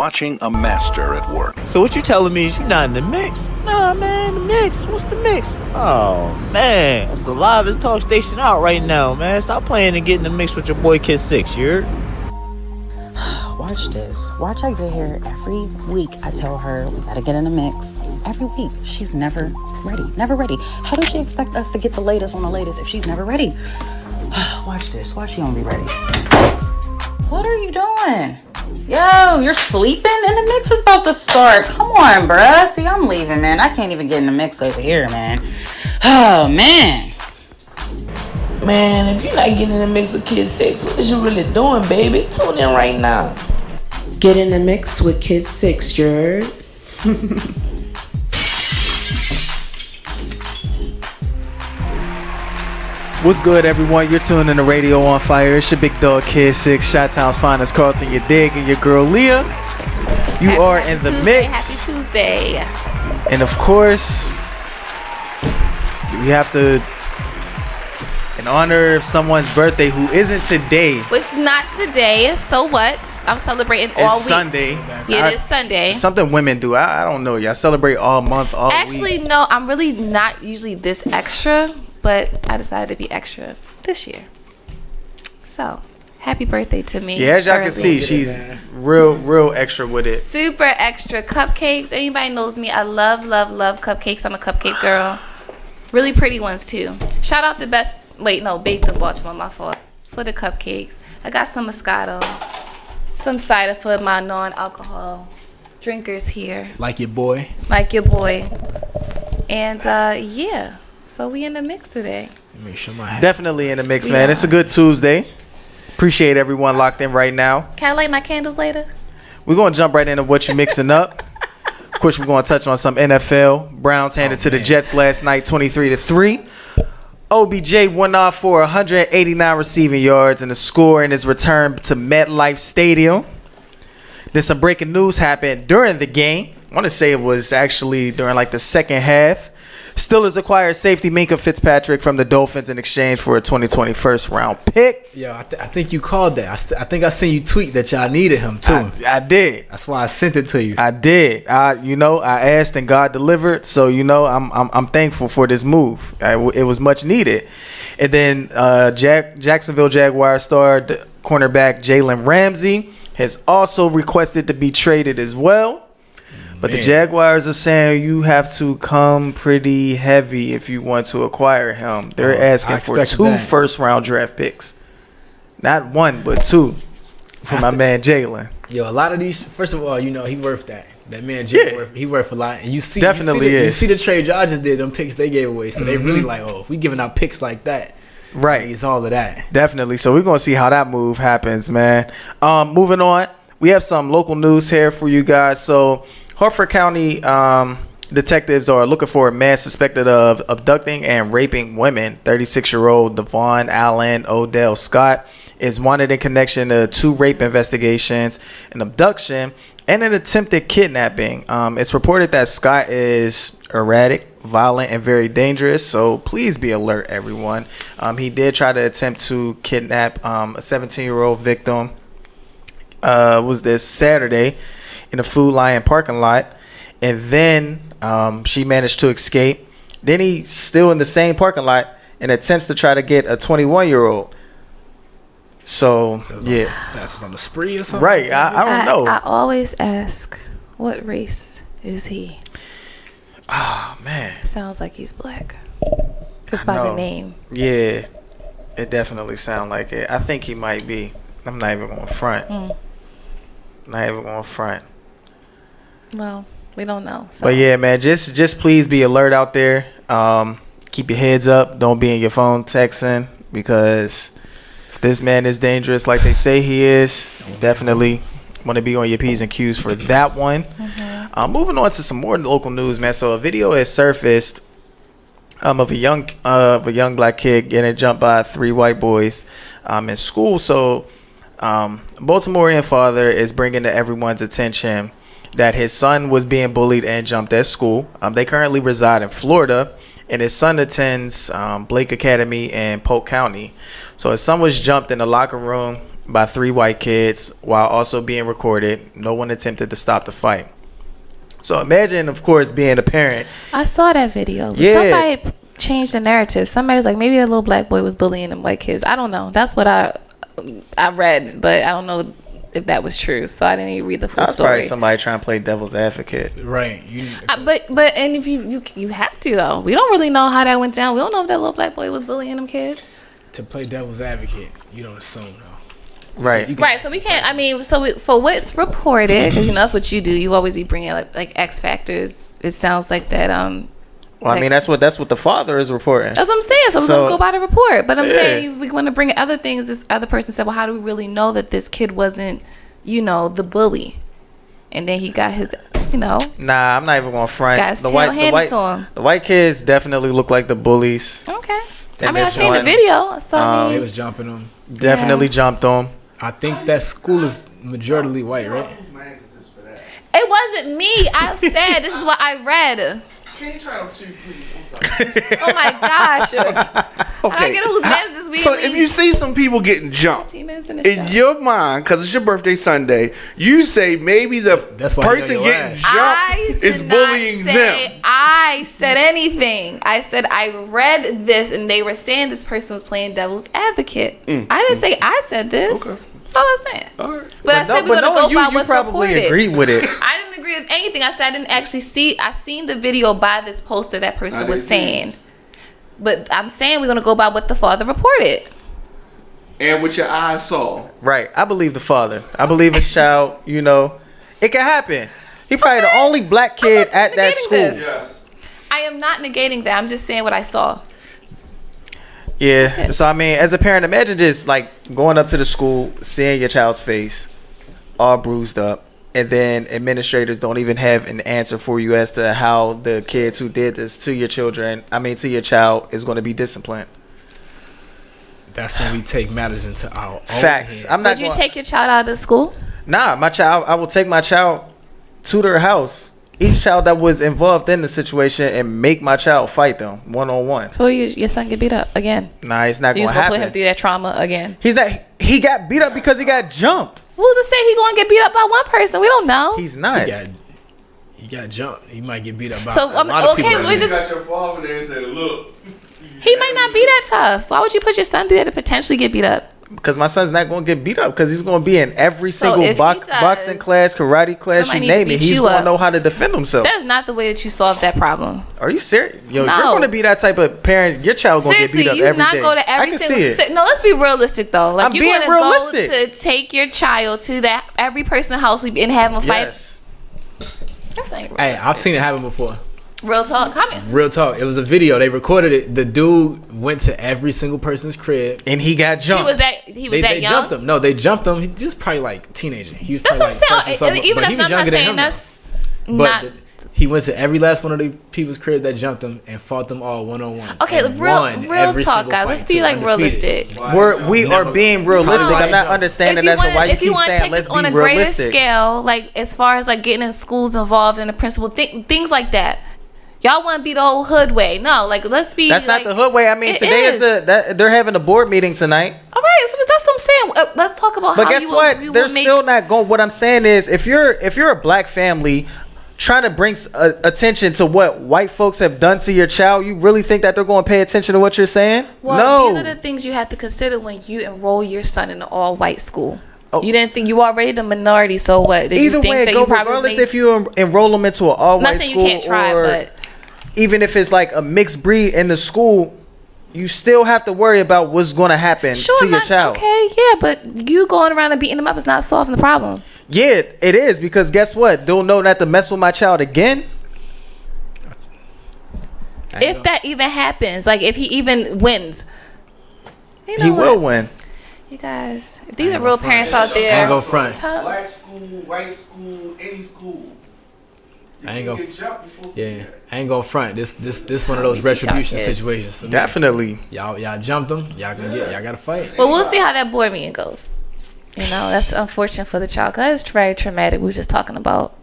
watching a master at work. So what you telling me is you not in the mix? Nah, man, the mix. What's the mix? Oh, man. It's the livest talk station out right now, man. Stop playing and get in the mix with your boy Kid Six, you heard? Watch this. Watch I get here every week. I tell her we gotta get in the mix. Every week. She's never ready. Never ready. How does she expect us to get the latest on the latest if she's never ready? Watch this. Watch she don't be ready. What are you doing? Yo, you're sleeping? And the mix is about to start. Come on, bruh. See, I'm leaving, man. I can't even get in the mix over here, man. Oh, man. Man, if you're not getting in the mix with Kid Six, what is you really doing, baby? Tune in right now. Get in the mix with Kid Six, you heard? What's good, everyone? You're tuning in to Radio on Fire. It's your big dog, Kid Six, Chi-Town's finest, Carlton, your dig, and your girl, Leah. You are in the Tuesday, mix. Happy Tuesday. And of course, we have to, in honor of someone's birthday who isn't today. Which is not today. So what? I'm celebrating all week. It's Sunday. Yeah, it is Sunday. Something women do. I don't know. Y'all celebrate all month, all week. Actually, no. I'm really not usually this extra, but I decided to be extra this year. So, happy birthday to me. Yeah, as y'all can see, she's real extra with it. Super extra. Cupcakes. Anybody knows me, I love cupcakes. I'm a cupcake girl. Really pretty ones too. Shout out to Baked in Baltimore, my fault, for the cupcakes. I got some Moscato, some cider for my non-alcohol drinkers here. Like your boy. And yeah, so we in the mix today. Make sure my Definitely in the mix, man. It's a good Tuesday. Appreciate everyone locked in right now. Can I light my candles later? We're gonna jump right into what you're mixing up. Of course, we're going to touch on some NFL. Browns handed to the Jets last night, 23-3. OBJ went off for 189 receiving yards, and the score in his return to MetLife Stadium. Then some breaking news happened during the game. I want to say it was actually during like the second half. Steelers acquired safety Minkah Fitzpatrick from the Dolphins in exchange for a 2020 first-round pick. Yo, I think you called that. I think I seen you tweet that y'all needed him too. I did. That's why I sent it to you. I did. I asked and God delivered. So I'm thankful for this move. It was much needed. And then Jacksonville Jaguars star cornerback Jalen Ramsey has also requested to be traded as well. But the Jaguars are saying you have to come pretty heavy if you want to acquire him. They're asking for 2 first-round draft picks. Not 1, but 2 for my man Jalen. Yo, a lot of these, first of all, he worth that. That man Jalen, he worth a lot. And you see the trade y'all just did, them picks they gave away. So they really like, if we giving out picks like that, right? It's all of that. Definitely. So we're going to see how that move happens, man. Moving on, we have some local news here for you guys. So Harford County detectives are looking for a man suspected of abducting and raping women. 36-year-old Devon Allen Odell Scott is wanted in connection to 2 rape investigations, an abduction, and an attempted kidnapping. It's reported that Scott is erratic, violent, and very dangerous, so please be alert, everyone. He did try to attempt to kidnap a 17-year-old victim. Was this Saturday in a Food Lion parking lot, and then she managed to escape. Then he's still in the same parking lot and attempts to try to get a 21-year-old. So yeah, that's on the spree or something. Right? I don't know. I always ask, what race is he? Oh man, sounds like he's black. Just by the name. Yeah, it definitely sounds like it. I think he might be. I'm not even going to front. Not even going to front. Well, we don't know. So. But yeah, man, just please be alert out there. Keep your heads up. Don't be in your phone texting, because if this man is dangerous like they say he is, definitely want to be on your P's and Q's for that one. Moving on to some more local news, man. So a video has surfaced of a young black kid getting jumped by 3 white boys in school. So Baltimorean father is bringing to everyone's attention that his son was being bullied and jumped at school. They currently reside in Florida, and his son attends Blake Academy in Polk County. So his son was jumped in the locker room by 3 white kids while also being recorded. No one attempted to stop the fight. So imagine, of course, being a parent. I saw that video. Yeah. Somebody changed the narrative. Somebody was like, maybe that little black boy was bullying them white kids. I don't know. That's what I read, but I don't know if that was true. So I didn't even read the full That's story. probably somebody trying to play devil's advocate. Right. But and if you have to though, we don't really know how that went down. We don't know if that little black boy was bullying them kids. To play devil's advocate, you don't assume though. Right. Right. So we can't. I mean, for what's reported, because that's what you do. You always be bringing like X factors. It sounds like that. Well, I mean, that's what the father is reporting. That's what I'm saying. So we're going to go by the report. But I'm saying we want to bring other things. This other person said, well, how do we really know that this kid wasn't, the bully? And then he got his, Nah, I'm not even going to front. Got his tail handed to him. The white kids definitely look like the bullies. Okay. I seen the video. So they was jumping them. Definitely jumped them. I think that school is majority white, right? It wasn't me. I said, this is what I read. Can you try them too, please? I'm sorry. Oh my gosh. I get whose business we So if you see some people getting jumped in your mind, because it's your birthday Sunday, you say maybe the person getting jumped is bullying them. I said anything. I said I read this and they were saying this person was playing devil's advocate. I didn't say I said this. Okay. That's all I'm saying. All right. But I said we're going to go by what's reported. You probably agree with it. I didn't agree with anything. I said I didn't actually see. I seen the video by this poster that person was saying. But I'm saying we're going to go by what the father reported. And what your eyes saw. Right. I believe the father. I believe his child, it can happen. He probably the only black kid at that school. Yeah. I am not negating that. I'm just saying what I saw. Yeah. So, I mean, as a parent, imagine just like going up to the school, seeing your child's face all bruised up, and then administrators don't even have an answer for you as to how the kids who did this to your child is going to be disciplined. That's when we take matters into our own facts. hands. Did you take your child out of school? Nah, I will take my child to their house. Each child that was involved in the situation and make my child fight them one-on-one. So your son get beat up again? Nah, it's not going to happen. You just gonna put him through that trauma again? He got beat up because he got jumped. Who's to say he gonna get beat up by one person? We don't know. He's not. He got jumped. He might get beat up by a lot of people. You got your father there and said, look. He might not be that tough. Why would you put your son through that to potentially get beat up? Because my son's not going to get beat up because he's going to be in every single boxing class, karate class, you name it. He's going to know how to defend himself. That's not the way that you solve that problem. Are you serious? You're going to be that type of parent. Your child going to get beat up every day. Seriously, you not go to every single... I can see it. No, let's be realistic, though. Like, you're going to go to take your child to that every person's house and have them fight. Yes. That's not realistic. Hey, I've seen it happen before. Real talk. Real talk. It was a video. They recorded it. The dude went to every single person's crib. And he got jumped. He was that young? They jumped him. No, they jumped him. He was probably like a teenager. He was that's what I'm saying. Even if I'm not saying that's not... He went to every last one of the people's crib that jumped him and fought them all one-on-one. Okay, real talk, guys. Let's be like realistic. We are being realistic. I'm not understanding that's why you keep saying let's be realistic. On a greater scale, like as far as like getting in schools involved and the principal, things like that. Y'all want to be the whole hood way. No, like let's be. That's not the hood way. I mean, today is they're having a board meeting tonight. All right, so that's what I'm saying. Let's talk about. But guess what? They're still not going. What I'm saying is, if you're a black family trying to bring attention to what white folks have done to your child, you really think that they're going to pay attention to what you're saying? Well, no. These are the things you have to consider when you enroll your son in an all-white school. Oh. You didn't think you already the minority, so what? Either way, go regardless if you enroll them into an all-white school, you can't try, but even if it's like a mixed breed in the school, you still have to worry about what's going to happen to your child. Okay, yeah, but you going around and beating them up is not solving the problem. Yeah, it is, because guess what? They'll know not to mess with my child again. If that even happens, like if he even wins, he will win. You guys, if these are real parents out there, I ain't go front. Black school, white school, any school. I ain't go. Yeah, I ain't gonna front. This one of those retribution situations for me. Definitely. Y'all jumped them. Y'all gotta fight. Well, we'll see how that board meeting goes. That's unfortunate for the child, because that's very traumatic. We were just talking about,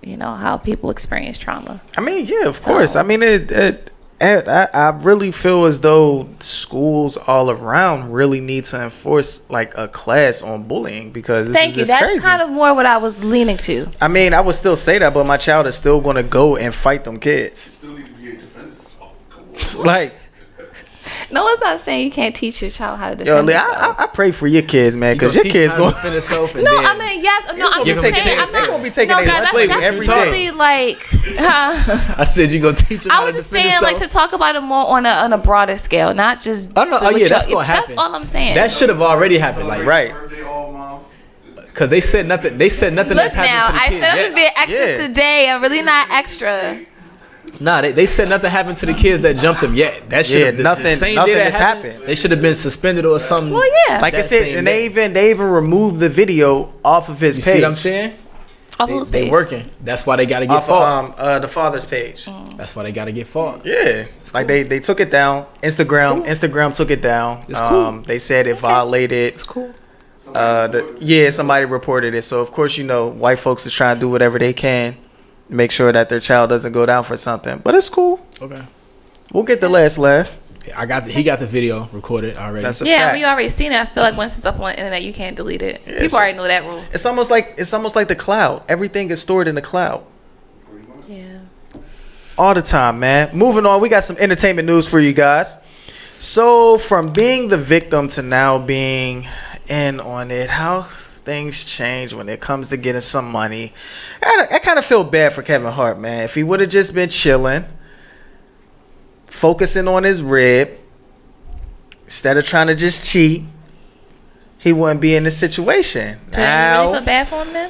how people experience trauma. I mean, yeah, of course. I mean, And I really feel as though schools all around really need to enforce like a class on bullying because Thank you. That's crazy. Kind of more what I was leaning to. I mean, I would still say that, but my child is still going to go and fight them kids. Still need to be a defense. Like. No one's not saying you can't teach your child how to defend themselves. I pray for your kids, man, because your kids going to defend themselves. No, I mean, yes. No, I'm just saying. They're going to be taking their slavery every day. Like, I said you're going to teach them how to defend themselves. I was just saying, like, to talk about it more on a broader scale, not just. Oh, no, yeah, that's going to happen. That's all I'm saying. That should have already happened. Like, right. Because they said nothing. They said nothing that's happened to the kids. I said I was being extra today. I'm really not extra. Nah, they said nothing happened to the kids that jumped him yet. That should nothing has happened. They should have been suspended or something. Well, yeah. Like I said, and they even removed the video off of his page. You see what I'm saying? Off whose page? They working. That's why they got to get fought. The father's page. That's why they got to get fought. Yeah, like they took it down. Instagram took it down. It's cool. They said it violated. It's cool. Somebody reported it. So of course, white folks is trying to do whatever they can. Make sure that their child doesn't go down for something, but it's cool. Okay, we'll get the last laugh. He got the video recorded already. That's a fact. We already seen it. I feel like once it's up on the internet, you can't delete it. Yeah, people already know that rule. It's almost like the cloud. Everything is stored in the cloud. Yeah. All the time, man. Moving on, we got some entertainment news for you guys. So from being the victim to now being in on it, how things change when it comes to getting some money. I kind of feel bad for Kevin Hart, man. If he would have just been chilling, focusing on his rib, instead of trying to just cheat, he wouldn't be in this situation. So now, you really feel bad for him then?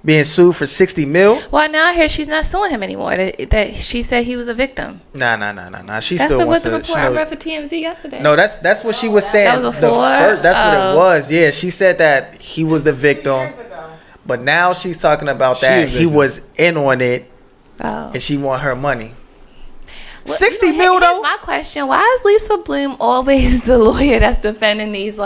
Being sued for $60 million. Well, now I hear she's not suing him anymore. That she said he was a victim. Nah. She still wants to. That's what the report I read for TMZ yesterday. No, that's what she was saying. That was before. That's what it was. Yeah, she said that he was the victim, but now she's talking about that he was in on it, and she want her money. Well, $60 million though. My question: why is Lisa Bloom always the lawyer that's defending these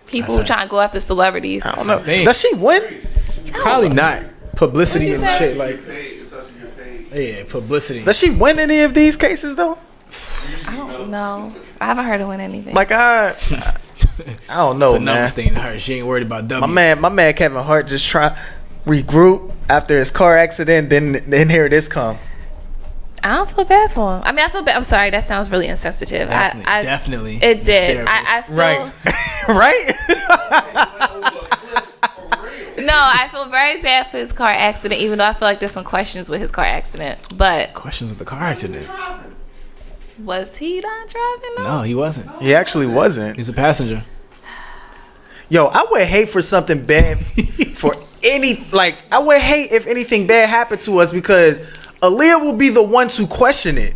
people who trying to go after celebrities? I don't know. Does she win? Probably not. Publicity and shit publicity. Does she win any of these cases though? I don't know. I haven't heard her win anything. Like I don't know, it's a man. numbers thing to her. She ain't worried about W's. My man Kevin Hart just try regroup after his car accident. Then here this come. I don't feel bad for him. I mean, I feel bad. I'm sorry. That sounds really insensitive. Definitely. It did. I feel right. No, I feel very bad for his car accident, even though I feel like there's some questions with his car accident. But questions with the car accident? Was he not driving? No, he wasn't. He actually wasn't. He's a passenger. Yo, I would hate for something bad for I would hate if anything bad happened to us because Aaliyah will be the one to question it.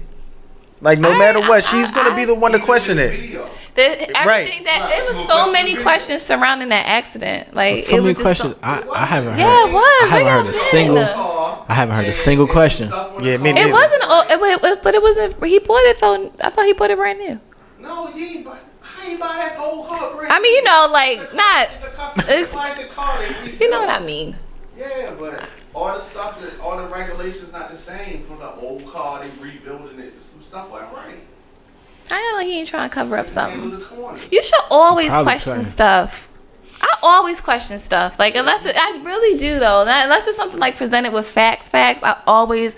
Like no matter what, she's gonna be the one to question it. It was so many questions surrounding that accident. Like so many questions. I haven't heard. Yeah, it was. I haven't heard a single question. Yeah, me neither. It wasn't. But it wasn't. He bought it though. I thought he bought it brand new. No, he ain't buy that old car brand. I mean, not. It's a classic car. You know what I mean? Yeah, but all the stuff, all the regulations not the same from the old car. They rebuilding it. Some stuff like right. I know he ain't trying to cover up something. You should always question stuff. I always question stuff. Like I really do though. Unless it's something like presented with facts. I always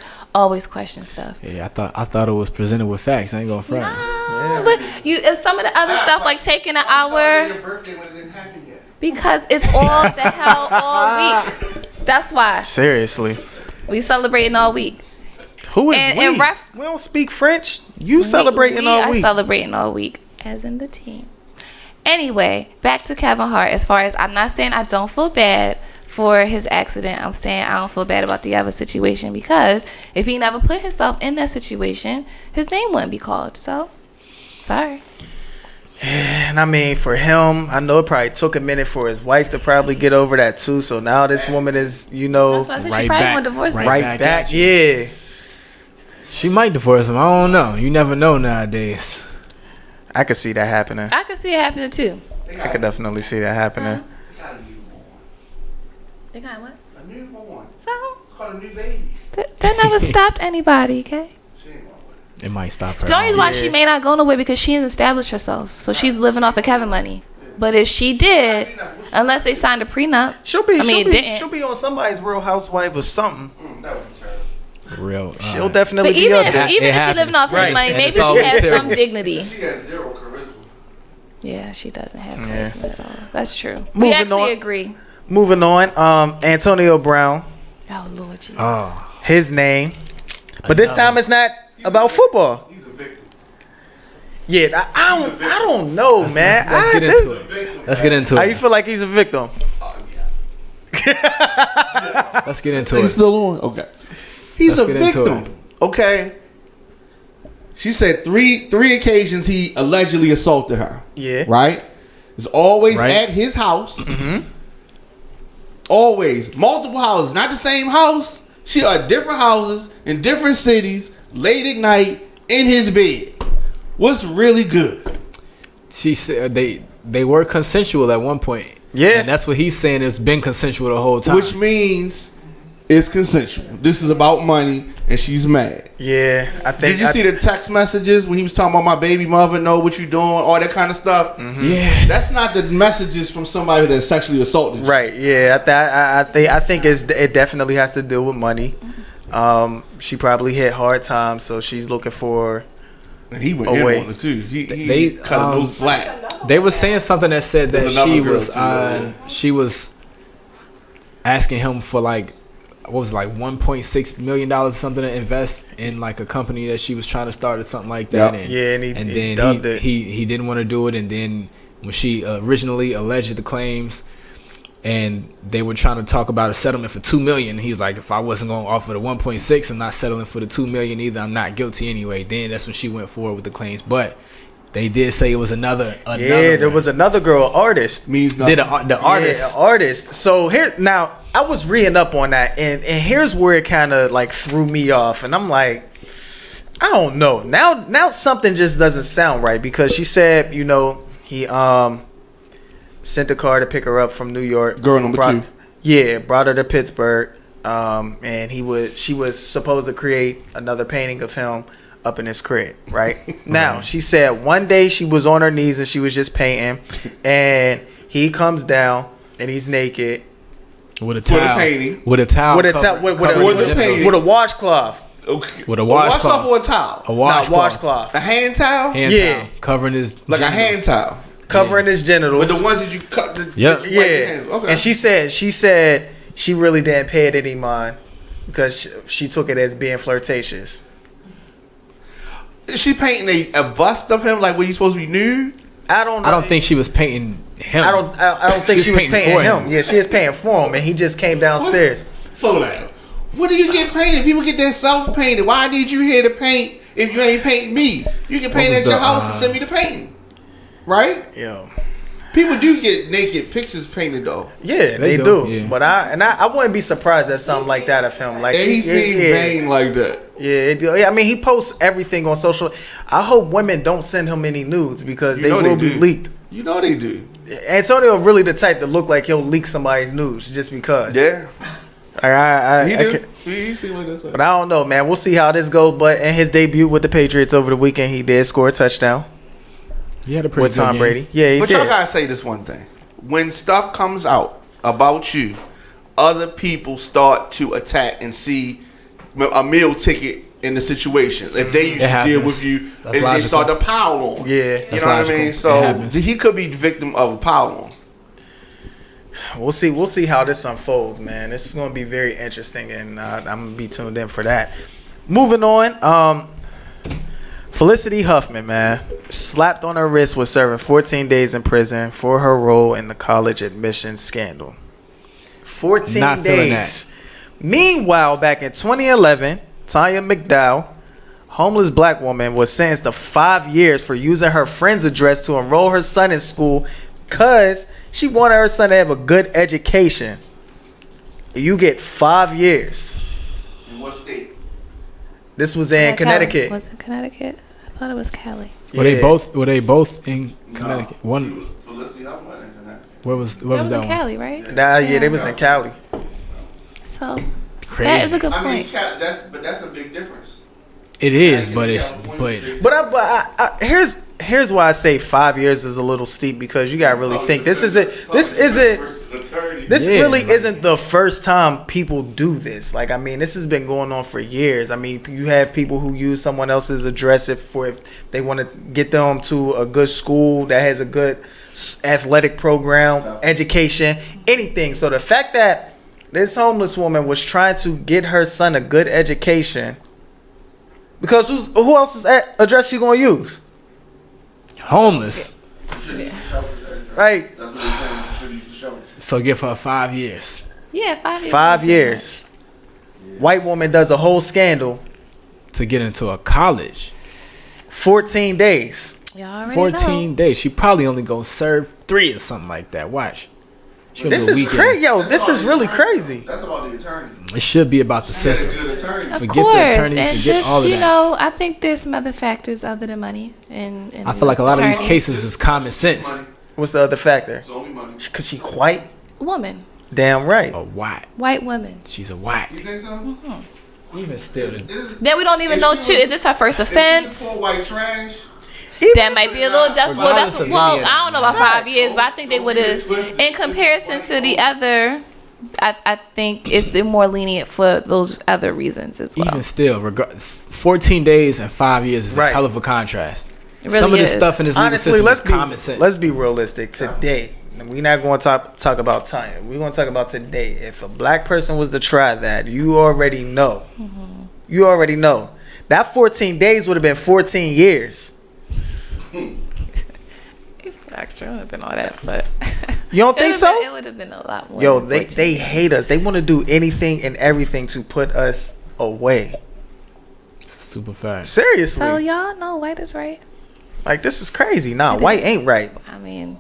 question stuff. Yeah, I thought it was presented with facts. I ain't gonna front. No, but if some of the other stuff like taking an hour. Your birthday when it didn't happen yet. Because it's all the hell all week. That's why. Seriously. We celebrating all week. Who is we? We don't speak French. You celebrating all week. We are celebrating all week, as in the team. Anyway, back to Kevin Hart. As far as I'm not saying I don't feel bad for his accident. I'm saying I don't feel bad about the other situation because if he never put himself in that situation, his name wouldn't be called. So, sorry. And I mean, for him, I know it probably took a minute for his wife to probably get over that too. So now this woman is, right back. Yeah. She might divorce him. I don't know. You never know nowadays. I could see that happening. I could see it happening too. I could definitely see that happening. They got a newborn. They got what? A newborn. So? It's called a new baby. That never stopped anybody, okay? It might stop her. The only reason why she may not go nowhere because she has established herself. So she's living off of Kevin money. But if she did, unless they signed a prenup, she'll be on somebody's Real Housewife or something. That would be terrible. Real. She'll definitely but be up there. Even if she living off his money, maybe she has some dignity. She has zero charisma. Yeah, she doesn't have charisma at all. That's true. Moving We actually on. agree. Moving on, Antonio Brown. Oh Lord Jesus. His name. But this time it's not about football. He's a victim. Yeah, I don't know, man. Let's get into it. Let's get into it. How you feel like he's a victim? Let's get into He's it. still on? Okay. He's Let's a get into victim. Okay. She said three occasions he allegedly assaulted her. Yeah. Right? It's always Right. at his house. Always. Multiple houses. Not the same house. She at different houses in different cities, late at night, in his bed. What's really good? She said they were consensual at one point. Yeah. And that's what he's saying. It's been consensual the whole time. Which means it's consensual. This is about money, and she's mad. Yeah, I think. Did you see the text messages when he was talking about my baby mother, know what you doing, all that kind of stuff? Yeah. That's not the messages from somebody that sexually assaulted you. Right. Yeah. I think it definitely has to do with money. She probably hit hard times, so she's looking for. And he went in on it too. He cut a no slack. They were saying something that said that she was asking him for like what was it, like $1.6 million or something to invest in like a company that she was trying to start or something like that. Yep. And then he didn't want to do it. And then when she originally alleged the claims, and they were trying to talk about a settlement for $2 million, he's like, if I wasn't going to offer the 1.6, I'm not settling for the $2 million either. I'm not guilty anyway. Then that's when she went forward with the claims, but. They did say it was another. Yeah, there was another girl, artist. Means nothing. The artist. Yeah, artist. So here now, I was reading up on that, and here's where it kind of like threw me off, and I'm like, I don't know. Now something just doesn't sound right because she said, he sent a car to pick her up from New York. Girl number 2. Yeah, brought her to Pittsburgh, and she was supposed to create another painting of him up in his crib, right? Now, she said one day she was on her knees and she was just painting, and he comes down and he's naked with a towel, with a washcloth. Okay. With a washcloth or a towel? A washcloth. A hand towel? Towel. Covering his like genitals. a hand towel. Covering his genitals. With the ones that you cut. Yeah. Okay. And she said she really didn't pay it any mind because she took it as being flirtatious. Is she painting a bust of him like when he's supposed to be nude? I don't know. I don't think she was painting him. I don't think she was painting him. Yeah, she is painting for him, and he just came downstairs. So like, what do you get painted? People get their self painted. Why need you here to paint if you ain't painting me? You can paint at your house and send me the painting, right? Yo. People do get naked pictures painted though. Yeah, they do. Yeah. But I wouldn't be surprised at something like that of him. Like, and he seems vain like that. Yeah, I mean, he posts everything on social. I hope women don't send him any nudes because they will be leaked. You know they do. Antonio really the type to look like he'll leak somebody's nudes just because. Yeah. He seems like that. But I don't know, man. We'll see how this goes. But in his debut with the Patriots over the weekend, he did score a touchdown. He had a pretty with good Tom game. Brady. Yeah, he but did. Y'all gotta say this one thing: when stuff comes out about you, other people start to attack and see a meal ticket in the situation. If they used to deal with you, and they start to pile on. Yeah, you know what I mean. So he could be the victim of a pile on. We'll see how this unfolds, man. This is going to be very interesting, and I'm going to be tuned in for that. Moving on, Felicity Huffman, man, slapped on her wrist was serving 14 days in prison for her role in the college admissions scandal. 14 Not days. Meanwhile, back in 2011, Tanya McDowell, homeless black woman, was sentenced to 5 years for using her friend's address to enroll her son in school because she wanted her son to have a good education. You get 5 years. In what state? This was in Connecticut. Was it Connecticut? I thought it was Cali. Were they both in Connecticut? No. One. Felicity Huffman in Connecticut. Where was that one? Cali, right? Yeah, they was in Cali. So crazy. That is a good I mean, point. that's a big difference. It is, but here's why I say 5 years is a little steep, because you gotta really think this really isn't the first time people do this. Like, I mean, this has been going on for years. I mean, you have people who use someone else's address if they want to get them to a good school that has a good athletic program, education, anything. So the fact that this homeless woman was trying to get her son a good education, because who else's address you gonna use? Homeless. Right. That's what they're saying. You should use the shovel. So give her 5 years. Yeah, 5 years. 5 years. White woman does a whole scandal. To get into a college. 14 days. Y'all already 14 know. days. She probably only gonna serve 3 or something like that. Watch. This is crazy. Yo, this is really crazy. That's about the attorney. It should be about the system. Of Forget course, the attorney. and Forget just, all of you that. know, I think there's some other factors other than money. And I feel like a lot of these attorney. cases is common sense. What's the other factor? It's only money. Cause she white. Woman, Damn right. A white. white woman. She's a white. You think so? Even still. Then we don't even know too. Is this her first If offense? she's white trash. That might be a little. That's well. That's Regardless of well. any of I don't know about 5 years, but I think they would have, in comparison to the other. I think it's the more lenient for those other reasons as well. Even still, 14 days and 5 years is a Right. hell of a contrast. It really Some of this is. stuff in this legal Honestly, system let's is common sense. let's be realistic. Today, we're not going to talk about time. We're going to talk about today. If a black person was to try that, you already know. You already know. That 14 days would have been 14 years. Actually, it would have been all that, but You don't think so? It would have been a lot more. Yo, than they 14. hate us. They want to do anything and everything to put us away. Super fast. Seriously. So y'all know white is right. Like, this is crazy. Nah, It white is. ain't right. I mean,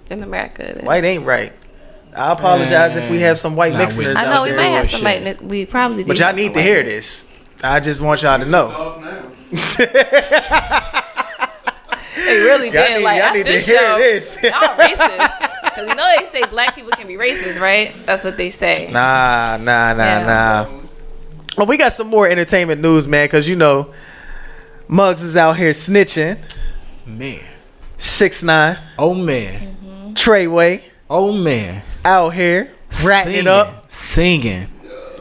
in America, it is. White ain't right. I apologize if we have some white Nah, mixers I out know we there. might have Shit. some white. We probably do. But y'all have need some to white hear niggas. this. I just want y'all to know. Off now. They really Y'all did. need- Like y'all after need to this hear show, this. y'all racist. Because you know they say black people can be racist, right? That's what they say. Nah. Yeah. Well, we got some more entertainment news, man, because you know, Muggs is out here snitching. Man. 6ix9ine, Oh, man. Treyway, Oh, man. out here ratting it up. Singing.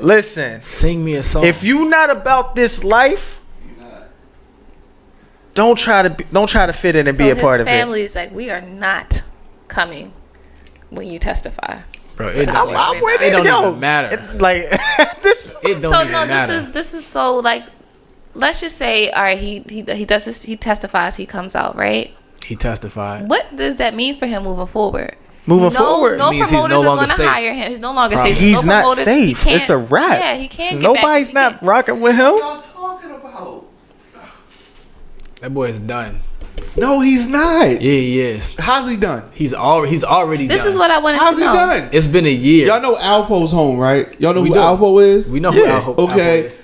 Listen, Sing me a song. if you not about this life, don't try to fit in and be a part of his it. family is like, we are not coming when you testify. Bro, it I'm with it it. don't Yo, even matter. Like this. It don't So even no, matter. this is so like, let's just say, all right, he does this, he testifies, he comes out, right? He testified. What does that mean for him moving forward? Moving forward. No It means he's promoters no are longer going to safe. hire him. He's no longer safe. So He's no not promoters, he safe. It's a can't- wrap. Yeah, he can't. Get Nobody's back. not rocking with him. Y'all talking about? That boy is done. No, he's not. Yeah, he is. How's he done? He's already This done. is what I wanted How's to he know. done? It's been a year. Y'all know Alpo's home, right? Y'all know We who do. Alpo is? We know who Yeah. Alpo Okay. is.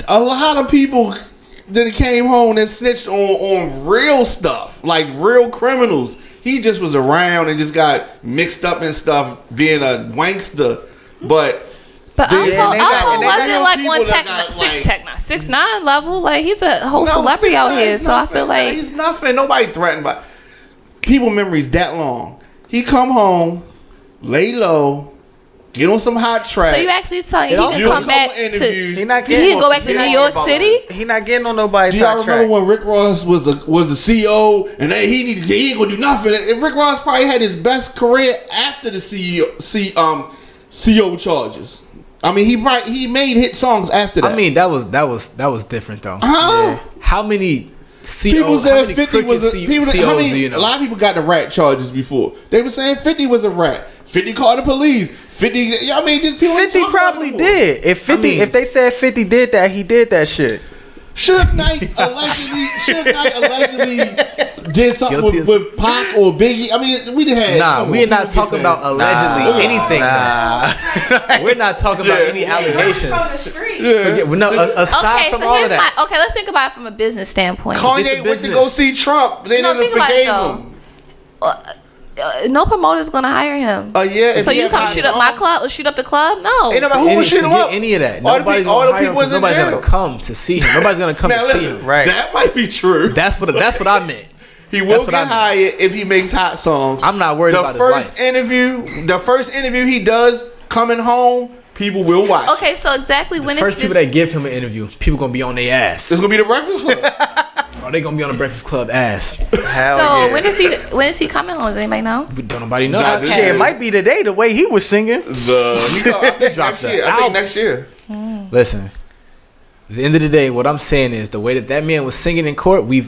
A lot of people that came home and snitched on real stuff, like real criminals. He just was around and just got mixed up in stuff, being a wankster. But But They- Alpo, and they got- Alpo and they got wasn't like people on that got, like- 6ix9ine level. Like he's a whole no, celebrity out 6ix9ine here. is So I nothing. feel like he's nothing. Nobody threatened by people memories that long. He come home, lay low, get on some hot tracks. so you actually telling he also- can do a come couple back to interviews. He not he getting. can go back to New York City. He not getting on nobody's Do y'all hot remember track. when Rick Ross was the CEO and he ain't gonna do nothing? And Rick Ross probably had his best career after the CEO charges. I mean, he made hit songs after that. I mean, that was different though. huh? How many COs? People how said many 50 was a crooked people. COs How do many? you know? A lot of people got the rat charges before. They were saying 50 was a rat. 50 called the police. 50. I mean, just people. ain't 50 talking about probably it no more. did. If 50, I mean- if they said 50 did that, he did that shit. Suge Knight allegedly did something Guilty with Pac or Biggie. I mean, we had. Nah, come on, we're people not get talking about past- allegedly anything. Nah. We're not talking about any allegations. Forget, we're not, aside Okay, from so all of here's that. my. Okay, let's think about it from a business standpoint. Get Kanye the went to go business. see Trump. They No, never think about it, forgave though. him. no promoter's gonna hire him. Yeah. So you come shoot up my club or shoot up the club? No. Ain't nobody who gonna shoot him up. Any of that. All Nobody's the gonna hire people him. Nobody's gonna come to see him. Nobody's gonna come to see him. Right. That might be true. That's what I meant. He will get hired if he makes hot songs. I'm not worried about his life. The first interview he does coming home, people will watch. Okay, so exactly when First people that give him an interview, people gonna be on their ass. It's gonna be the Breakfast Club. Oh, they gonna be on the Breakfast Club ass. Hell so yeah. when is he coming home? Does anybody know? Don't nobody know. Nah, Shit, it might be today the way he was singing. I think next year. I think next year. Listen, at the end of the day, what I'm saying is the way that man was singing in court, we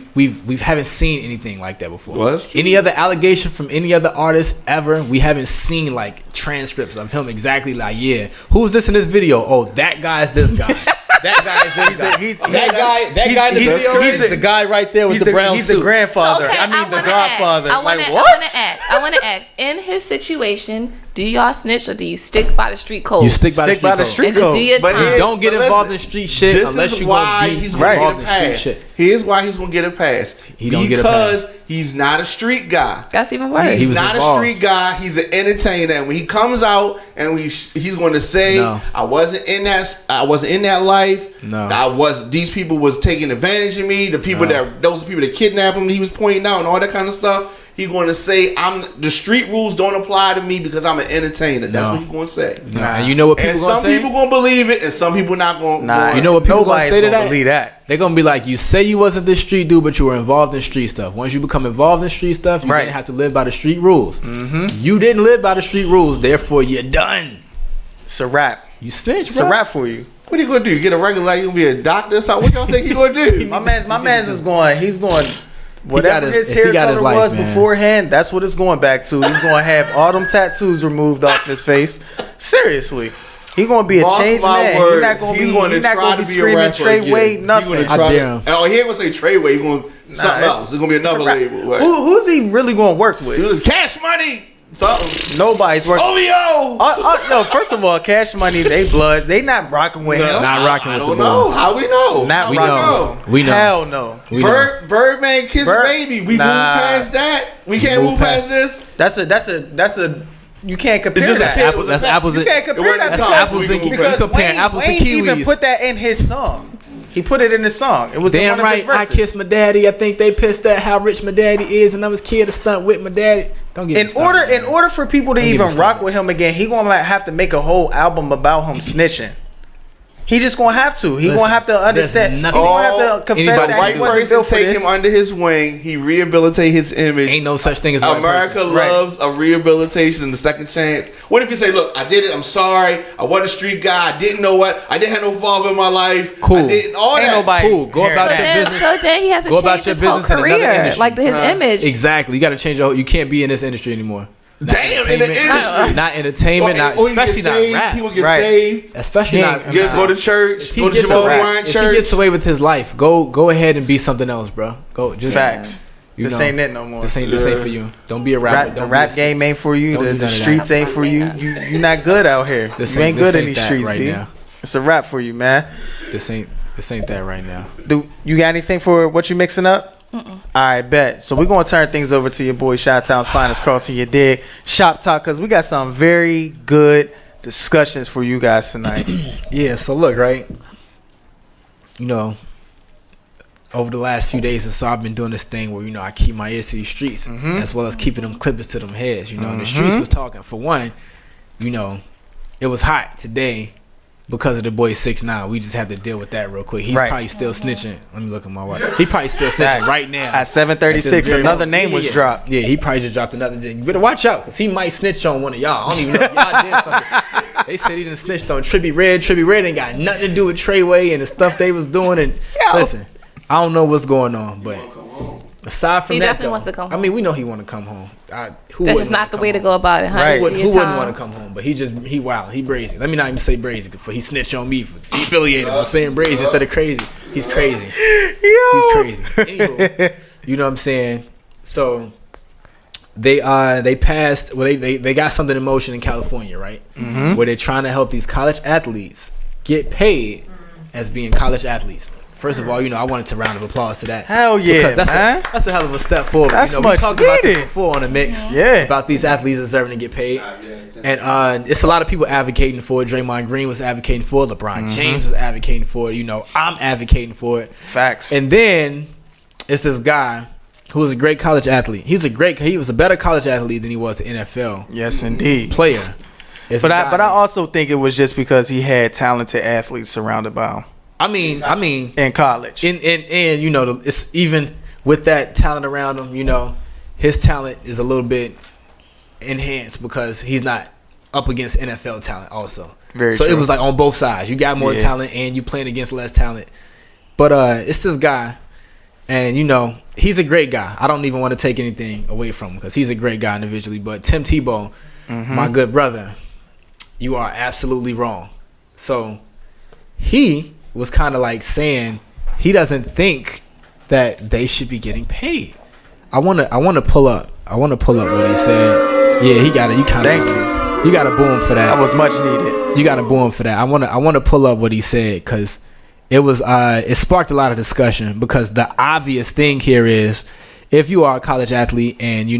haven't seen anything like that before. Well, that's true. Any other allegation from any other artist ever, we haven't seen like transcripts of him exactly like, yeah, who's this in this video? Oh, that guy's this guy. That guy is this guy. That guy in the video is the guy right there with the brown suit. He's the grandfather. So, okay, I mean the godfather. I want to ask. In his situation, do y'all snitch or do you stick by the street code? You stick by the street and just do your time. Don't get involved in street shit unless you're going to be involved in street shit. Here's why he's gonna get a pass. Because he's not a street guy. That's even worse. He's not a street guy. He's an entertainer. And when he comes out and he's going to say, I wasn't in that life. No, these people was taking advantage of me. Those people that kidnapped him, he was pointing out and all that kind of stuff. He's going to say, the street rules don't apply to me because I'm an entertainer. That's what he's going to say. Nah. And you know what people going to say? Some people going to believe it and some people not going to. You know what people going to say to that? Believe that. They're going to be like, you say you wasn't this street dude, but you were involved in street stuff. Once you become involved in street stuff, you didn't have to live by the street rules. Mm-hmm. You didn't live by the street rules, therefore you're done. It's a wrap. You snitch, It's a wrap for you. What are you going to do? Get a regular, like you going to be a doctor or something? What y'all think he going to do? My man's is going, he's going... Whatever his hair color was beforehand, that's what it's going back to. He's going to have all them tattoos removed off his face. Seriously. He's going to be a changed man. He's not going to be screaming Treyway, nothing. He ain't going to say Treyway. He's going to something else. It's going to be another label. Right? Who's he really going to work with? Cash Money. Something. Nobody's working. OVO. No, first of all, Cash Money, they bloods. They not rocking with him. Not rocking with the boy. I don't know. How we know? Not rocking. We know. Hell no. Birdman Kiss Baby. We move past that. We can't move past this. That's a. You can't compare that. That's apples. You can't compare that to apples and kiwis. Comparing apples and kiwis. Wayne even put that in his song. He put it in his song. It was damn in one of his right. I verses. kissed my daddy. I think they pissed at how rich my daddy is, and I was kid to stunt with my daddy. Don't get in order for people to even rock with him again, he gonna have to make a whole album about him snitching. He just gonna have to. He gonna have to understand. He gonna have to confess that white person take him under his wing. He rehabilitate his image. Ain't no such thing as America loves a rehabilitation and a second chance. What if you say, "Look, I did it. I'm sorry. I wasn't a street guy. I didn't know what. I didn't have no father in my life. Cool. I didn't all Ain't that. Nobody cool. Go about your business. So then he has to change his whole career, like his image. Exactly. You got to change your. You can't be in this industry anymore. Damn, in the industry. Not entertainment, especially not rap. He will get saved. Especially not. Just go to church. Go to Jamal Bryant church. If he gets away with his life, go ahead and be something else, bro. Go just facts. This ain't it no more. This ain't for you. Don't be a rapper. The rap game ain't for you. The streets ain't for you. You're not good out here. You ain't good in these streets, right now. It's a rap for you, man. This ain't that right now. Do you got anything for what you mixing up? All right, bet. So we're going to turn things over to your boy, Chi-Town's finest, Carlton, you dig? Shop Talk, because we got some very good discussions for you guys tonight. Yeah, so look, right? You know, over the last few days or so, I've been doing this thing where, I keep my ears to these streets, as well as keeping them clippers to them heads. The streets was talking. For one, it was hot today. Because of the boy 6ix9ine, we just had to deal with that real quick. He's probably still snitching. Let me look at my watch. He probably still snitching right now. At 7:36, another name was dropped. Yeah, he probably just dropped another name. You better watch out, because he might snitch on one of y'all. I don't even know if y'all did something. They said he done snitched on Trippie Redd. Trippie Redd ain't got nothing to do with Treyway and the stuff they was doing. And listen, I don't know what's going on, but aside from he that, definitely wants to come home. I mean, we know he want to come home. That's just not the way to go about it, huh? Right. Who wouldn't want to come home? But he wild. He brazy. Let me not even say brazy, for he snitched on me for affiliated for saying brazy instead of crazy. He's crazy. He's crazy. Anywho, you know what I'm saying? So they passed. Well, they got something in motion in California, right? Where they're trying to help these college athletes get paid as being college athletes. First of all, I wanted to round of applause to that. Hell yeah, because man. That's a hell of a step forward. That's we much talked about needed. this before on the Mixx. Yeah. About these athletes deserving to get paid. And it's a lot of people advocating for it. Draymond Green was advocating for it. LeBron James was advocating for it. I'm advocating for it. Facts. And then it's this guy who was a great college athlete. He was a better college athlete than he was an NFL. Yes, indeed. Player. But I also think it was just because he had talented athletes surrounded by him. I mean, in college, and it's even with that talent around him. His talent is a little bit enhanced because he's not up against NFL talent. Also, very so true. it was like on both sides. You got more talent, and you playing against less talent. But it's this guy, and he's a great guy. I don't even want to take anything away from him because he's a great guy individually. But Tim Tebow, my good brother, you are absolutely wrong. So he was kind of like saying he doesn't think that they should be getting paid. I want to pull up what he said. Yeah, he got it. Thank you. You got to boo him for that. That was much needed. You got to boo him for that. I want to pull up what he said because it sparked a lot of discussion because the obvious thing here is if you are a college athlete and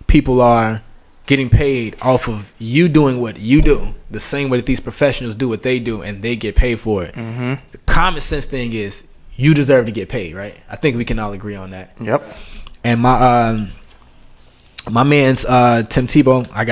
people are getting paid off of you doing what you do, the same way that these professionals do what they do, and they get paid for it. The common sense thing is you deserve to get paid, right? I think we can all agree on that. Yep. And my man's Tim Tebow, I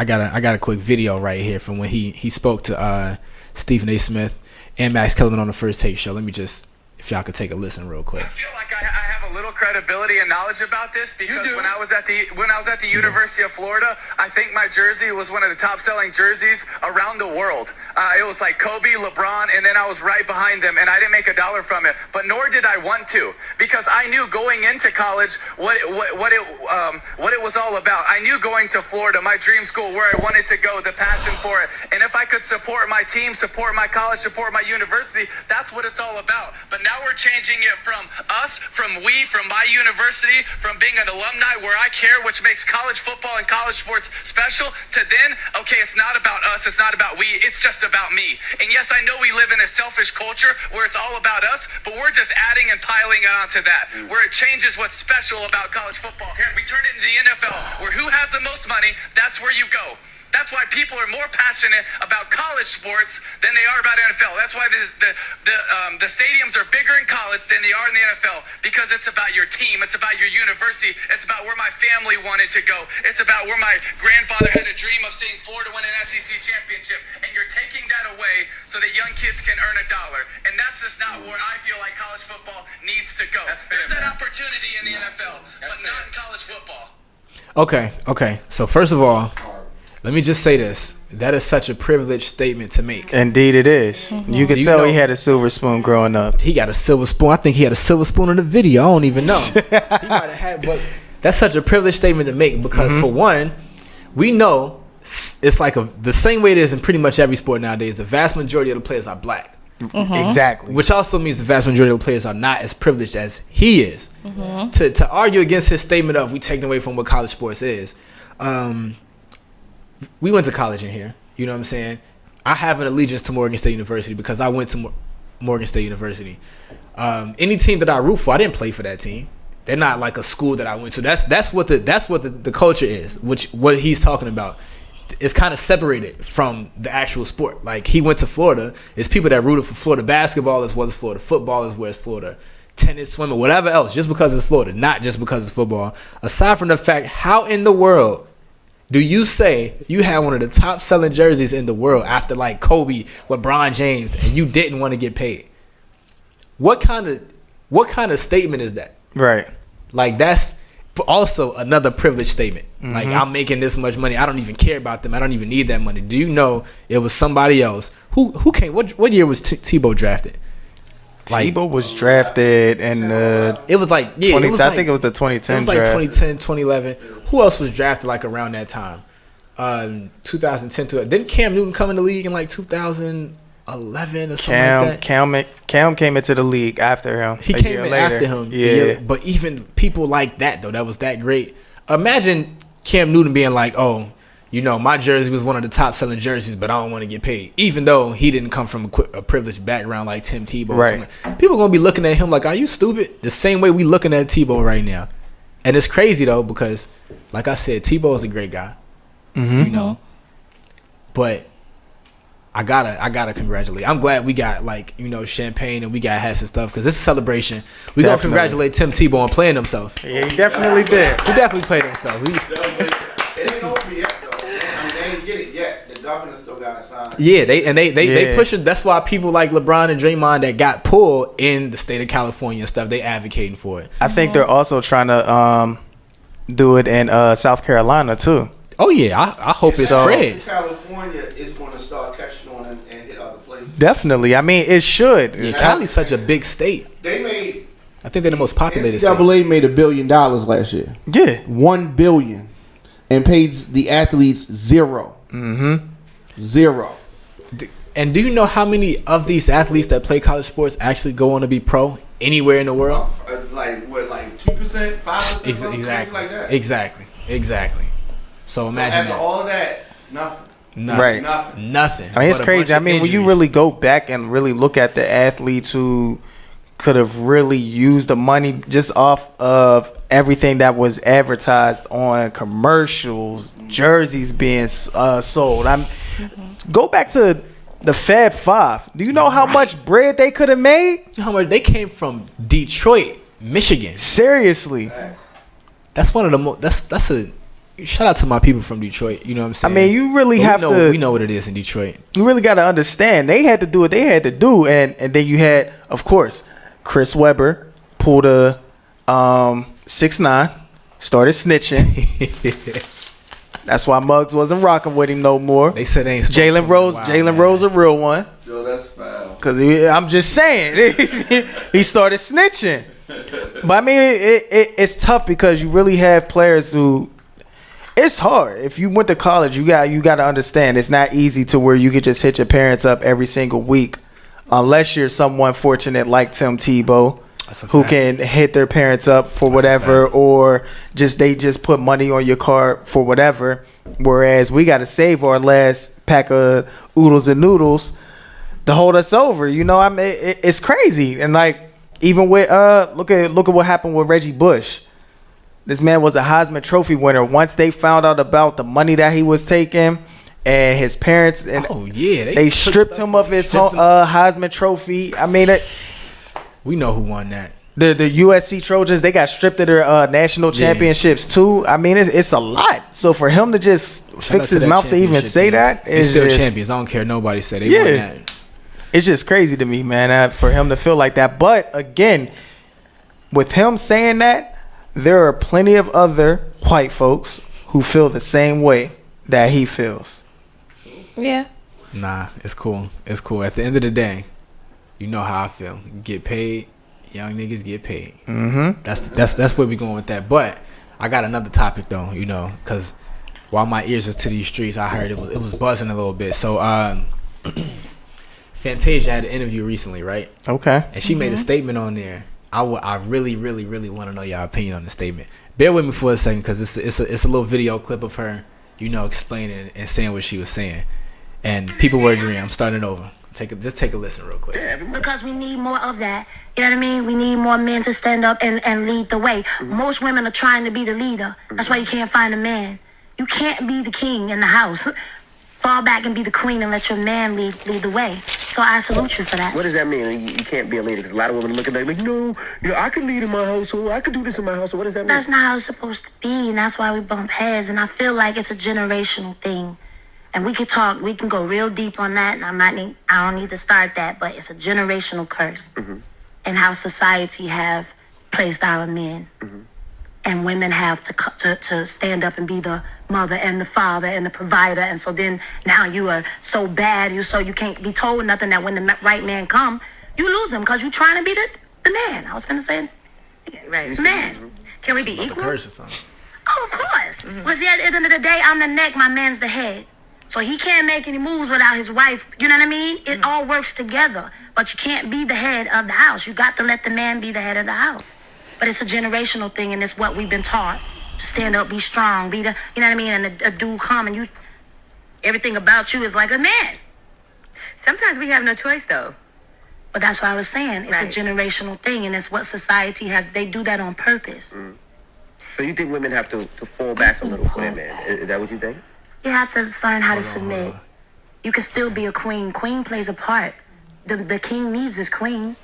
got a quick video right here from when he spoke to Stephen A. Smith and Max Kellerman on the First Take show. Let me just, if y'all could take a listen real quick. I feel like I have a little credibility and knowledge about this because when I was at the University of Florida, I think my jersey was one of the top selling jerseys around the world. It was like Kobe, LeBron, and then I was right behind them, and I didn't make $1 from it. But nor did I want to because I knew going into college what it was all about. I knew going to Florida, my dream school, where I wanted to go, the passion for it, and if I could support my team, support my college, support my university, that's what it's all about. But now we're changing it from us, from my university, from being an alumni where I care, which makes college football and college sports special, to then, okay, it's not about us, it's not about we, it's just about me. And yes, I know we live in a selfish culture where it's all about us, but we're just adding and piling it onto that, where it changes what's special about college football. We turn it into the NFL, where who has the most money, that's where you go. That's why people are more passionate about college sports than they are about NFL. That's why the stadiums are bigger in college than they are in the NFL because it's about your team. It's about your university. It's about where my family wanted to go. It's about where my grandfather had a dream of seeing Florida win an SEC championship. And you're taking that away so that young kids can earn $1. And that's just not where I feel like college football needs to go. There's that opportunity in the NFL, but not in college football. Okay. So first of all, let me just say this. That is such a privileged statement to make. Indeed it is. You could tell he had a silver spoon growing up. He got a silver spoon. I think he had a silver spoon in the video. I don't even know. He might have had, but that's such a privileged statement to make because for one, we know it's like the same way it is in pretty much every sport nowadays. The vast majority of the players are black. Exactly. Which also means the vast majority of the players are not as privileged as he is. To argue against his statement of we taking away from what college sports is, we went to college in here. You know what I'm saying? I have an allegiance to Morgan State University because I went to Morgan State University. Any team that I root for, I didn't play for that team. They're not like a school that I went to. That's what the culture is, which what he's talking about. It's kind of separated from the actual sport. Like he went to Florida. It's people that rooted for Florida basketball as well as Florida football as well as Florida tennis, swimming, whatever else, just because it's Florida, not just because it's football. Aside from the fact, how in the world do you say you had one of the top selling jerseys in the world after like Kobe, LeBron James, and you didn't want to get paid? What kind of statement is that? Right. Like that's also another privileged statement. Like I'm making this much money. I don't even care about them. I don't even need that money. Do you know it was somebody else who came? What year was Tebow drafted? Like, Tebow was drafted in the it was like yeah, 20, it was I think it was the 2010 it was like draft. 2010, 2011. Who else was drafted like around that time? 2010 to didn't Cam Newton come in the league in like 2011 or something like that? Cam came into the league after him. He came in after him. Yeah. But even people like that though, that was that great. Imagine Cam Newton being like, "Oh, you know, my jersey was one of the top selling jerseys, but I don't want to get paid, even though he didn't come from a privileged background like Tim Tebow. Right. People gonna be looking at him like, are you stupid? The same way we looking at Tebow right now. And it's crazy though, because like I said, Tebow is a great guy. Mm-hmm. You know, but I gotta congratulate. I'm glad we got, like, you know, champagne and we got hats and stuff, because this is a celebration. We gonna congratulate Tim Tebow on playing himself. Yeah, he definitely did. He definitely played himself. It's over yet though. I mean, they ain't get it yet. The governor still got signed. Yeah, they pushing. That's why people like LeBron and Draymond that got pulled in the state of California and stuff, they advocating for it. I think they're also trying to do it in South Carolina too. Oh yeah, I hope it spreads. California is going to start catching on and hit other places. Definitely. I mean, it should. Yeah, Cali's such a big state. They made. I think they're the most populated state. NCAA made $1 billion last year. Yeah, $1 billion, and paid the athletes $0. Mm-hmm. $0. And do you know how many of these athletes that play college sports actually go on to be pro anywhere in the world? Like what? Like 2%, 5%, Exactly. like that. Exactly. So imagine after that. all of that, nothing. Right. Nothing. I mean, it's but a crazy. bunch I of mean, when you injuries. really go back and really look at the athletes who could have really used the money just off of everything that was advertised on commercials, jerseys being sold. Go back to the Fab Five. Do you know how much bread they could have made? You know how much they came from? Detroit, Michigan. Seriously. That's one of the most. That's a. Shout out to my people from Detroit. You know what I'm saying? I mean, you really have to. We know what it is in Detroit. You really got to understand. They had to do what they had to do, and then you had, of course, Chris Webber pulled a 6'9", started snitching. That's why Muggs wasn't rocking with him no more. They said they ain't. Jalen Rose a real one. Yo, that's foul. Cause I'm just saying, he started snitching. But I mean, it's tough because you really have players who. It's hard. If you went to college, you got to understand it's not easy to where you could just hit your parents up every single week, unless you're someone fortunate like Tim Tebow, who can hit their parents up for whatever, or they just put money on your card for whatever. Whereas we got to save our last pack of oodles and noodles to hold us over. You know, I mean, it's crazy. And like even with look at what happened with Reggie Bush. This man was a Heisman Trophy winner. Once they found out about the money that he was taking, and his parents, and they stripped him of his Heisman Trophy. I mean, we know who won that. The USC Trojans, they got stripped of their national championships too. I mean, it's a lot. So for him to just fix his mouth to even say that, is still champions. I don't care. Nobody said they won that. It's just crazy to me, man, for him to feel like that. But again, with him saying that, there are plenty of other white folks who feel the same way that he feels. Yeah. Nah, it's cool. It's cool. At the end of the day, you know how I feel. Get paid, young niggas get paid. Mm-hmm. That's where we going with that. But I got another topic though, you know, because while my ears was to these streets, I heard it was buzzing a little bit. So Fantasia had an interview recently, right? Okay. And she made a statement on there. I really want to know your opinion on the statement. Bear with me for a second, because it's a little video clip of her, you know, explaining and saying what she was saying, and people were agreeing. I'm starting over. Just take a listen real quick. Because we need more of that. You know what I mean? We need more men to stand up and lead the way. Most women are trying to be the leader. That's why you can't find a man. You can't be the king in the house. Fall back and be the queen and let your man lead the way. So I salute you for that. What does that mean? You can't be a leader? Because a lot of women look at that like, no, you know, I can lead in my household. I can do this in my household. What does that mean? That's not how it's supposed to be, and that's why we bump heads. And I feel like it's a generational thing. And we can go real deep on that. And I don't need to start that, but it's a generational curse. Mm-hmm. And how society have placed our men. Mm-hmm. And women have to stand up and be the mother and the father and the provider. And so then now you are so bad, you can't be told nothing, that when the right man come, you lose him because you're trying to be the man. I was finna say, right, man. Can we be equal? The curse or something. Oh, of course. Mm-hmm. Well, see, at the end of the day, I'm the neck, my man's the head. So he can't make any moves without his wife. You know what I mean? It all works together. But you can't be the head of the house. You got to let the man be the head of the house. But it's a generational thing, and it's what we've been taught. stand up, be strong, be the, you know what I mean? And a dude come and you, everything about you is like a man. Sometimes we have no choice though. But that's what I was saying. It's a generational thing, and it's what society has. They do that on purpose. So you think women have to fall back a little for their man? Is that what you think? You have to learn how to submit. You can still be a queen. Queen plays a part. The king needs his queen.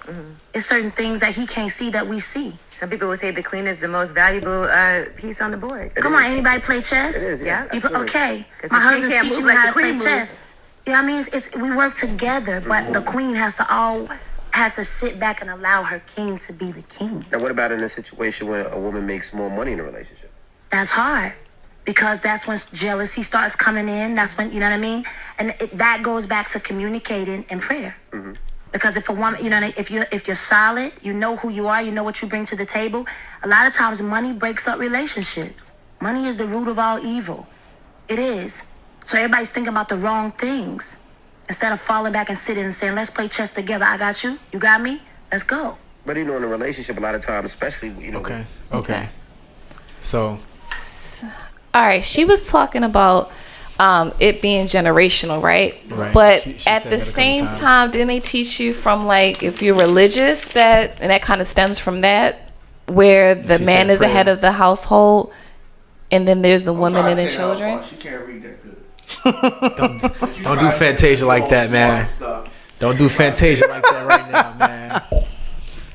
It's certain things that he can't see that we see. Some people will say the queen is the most valuable piece on the board. Come on, anybody play chess? It is, yeah. Okay. 'Cause My the king husband can't teaching move me like how the to play queen chess. moves. You know what I mean? We work together, but the queen has to sit back and allow her king to be the king. Now, what about in a situation where a woman makes more money in a relationship? That's hard because that's when jealousy starts coming in. That's when, you know what I mean? And that goes back to communicating and prayer. Because if a woman, you know, if you're solid, you know who you are, you know what you bring to the table. A lot of times money breaks up relationships. Money is the root of all evil. It is. So everybody's thinking about the wrong things. Instead of falling back and sitting and saying, let's play chess together. I got you. You got me. Let's go. But in a relationship, a lot of times, especially, Okay. So. All right. She was talking about it being generational, right? But she at the same time, didn't they teach you from, like, if you're religious, and that kind of stems from that, where the man is the head of the household, and then there's the woman and the children? She can't read that good. Don't do Fantasia like that, man. Don't do Fantasia like that right now, man.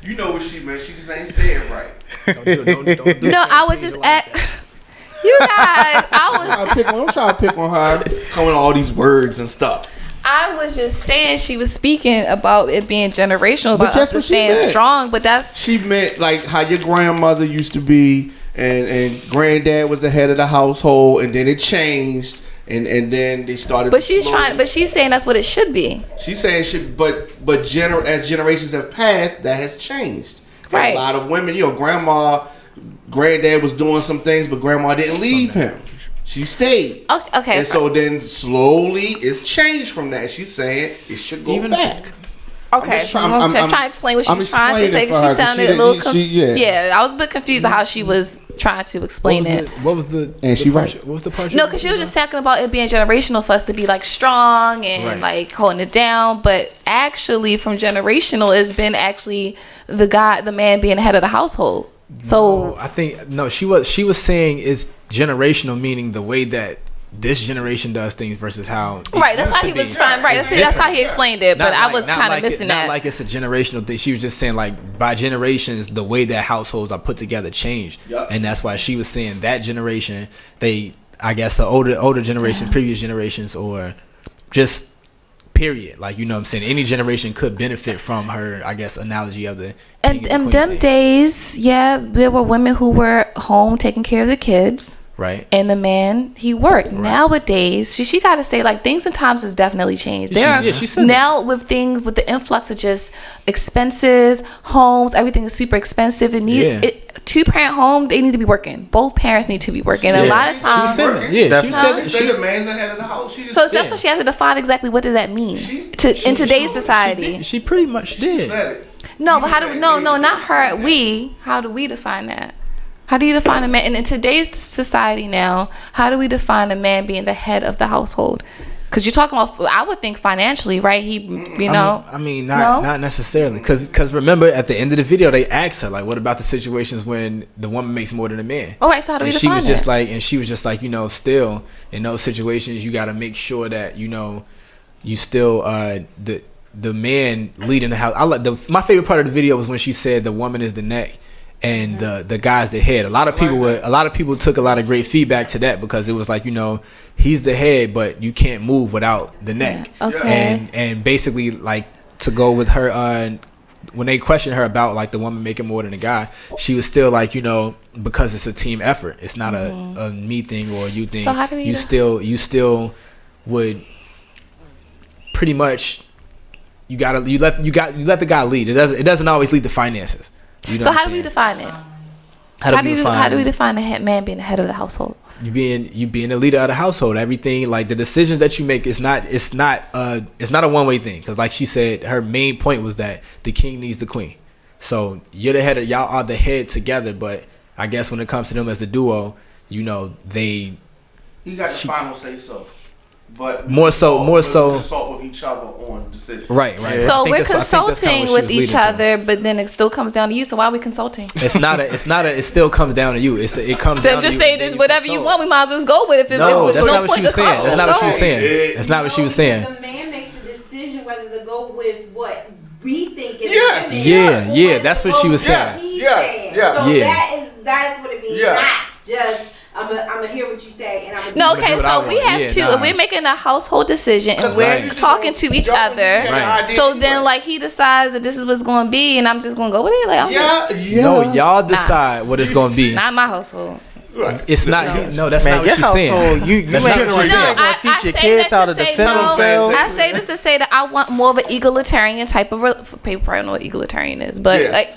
You know what she meant. She just ain't saying it right. Don't do no, I was just you guys. I'm trying to pick on her. Coming all these words and stuff. I was just saying she was speaking about it being generational, about us to staying strong. But she meant like how your grandmother used to be, and granddad was the head of the household, and then it changed. And then they started. But she's saying that's what it should be. She's saying it should, but as generations have passed, that has changed. Right. A lot of women, granddad was doing some things, but grandma didn't leave him. She stayed. Okay. And so then slowly it's changed from that. She's saying it should go back. Okay, I'm trying to explain what she was trying to say. She sounded a little confused. Yeah, I was a bit confused on how she was trying to explain it. What was the? And she right. What was the part? No, because she was just talking about it being generational for us to be like strong and like holding it down. But actually, from generational, it's been actually the man being the head of the household. So I think she was saying it's generational, meaning the way that this generation does things versus how that's how he was trying. That's how he explained it. But I was kind of missing that. Not like it's a generational thing. She was just saying like by generations, the way that households are put together changed, and that's why she was saying that generation, I guess the older generation, previous generations, or just period. Like, you know what I'm saying, any generation could benefit from her, I guess, analogy of the. And them days, there were women who were home taking care of the kids. Right. And the man, he worked. Right. Nowadays, she got to say, like, things and times have definitely changed. She said now that. With the influx of just expenses, homes, everything is super expensive. Two-parent home, they need to be working. Both parents need to be working. And a lot of times, she said the man's the head of the house. That's what she has to define exactly what does that mean in today's society. She pretty much did. She said it. No, but how do we? No, not her. We. How do we define that? How do you define a man? And in today's society now, how do we define a man being the head of the household? Because you're talking about, I would think financially, right? Not necessarily. Because remember, at the end of the video, they asked her, like, what about the situations when the woman makes more than a man? All right, so how do we define that? She was just like, still, in those situations, you got to make sure that, you still, the man leading the house. My favorite part of the video was when she said the woman is the neck and the guy's the head. A lot of people took a lot of great feedback to that, because it was like, he's the head, but you can't move without the neck. Okay. And basically, like, to go with her, when they questioned her about like the woman making more than a guy, she was still like, because it's a team effort, it's not a me thing or you thing. So how do we you still would pretty much, you let the guy lead. It doesn't always lead to finances. So how do we define it? How do we define a man being the head of the household? You being the leader of the household. Everything, like the decisions that you make, it's not a one-way thing. Because like she said, her main point was that the king needs the queen. So you're the head y'all are the head together. But I guess when it comes to them as a duo, you know, he got the final say so. But more so consult with each other on decisions. Right. So we're consulting with each other, but then it still comes down to you. So why are we consulting? It's not a. It still comes down to you. It comes down to you. Just say this, whatever you want. We might as well go with it. No, that's not what she was saying. That's not what she was saying. That's not what she was saying. The man makes a decision whether to go with what we think is Yeah. That's what she was saying. So that's what it means. Not just. I'm gonna hear what you say, and I'm no. Okay, so we have to. If we're making a household decision and we're talking to each other, so then like he decides that this is what's going to be, and I'm just going to go with it. Like, no, y'all decide what it's going to be. Not my household. It's not. No, that's not what she's saying. You ain't gonna teach your kids how to defend themselves. I say this to say that I want more of an egalitarian type of. People probably know what egalitarian is, but like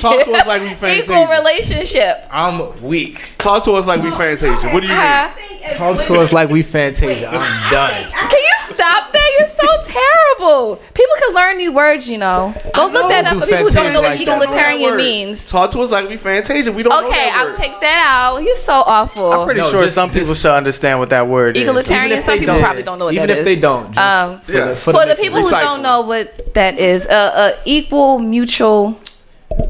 talk to us like we Fantasia. Equal relationship. I'm weak. Talk to us like we Fantasia. What do you mean? Talk to us like we Fantasia. I'm done. Can you stop that? You're so terrible. People can learn new words, you know. Go look that up for people who don't know what egalitarian means. Talk to us like we Fantasia. We don't know that word. I'll take that out. You're so awful. I'm pretty sure some people should understand what that word is. Egalitarian, some people probably don't know what that is. Even if they don't. For the people who don't know what that is, equal mutual.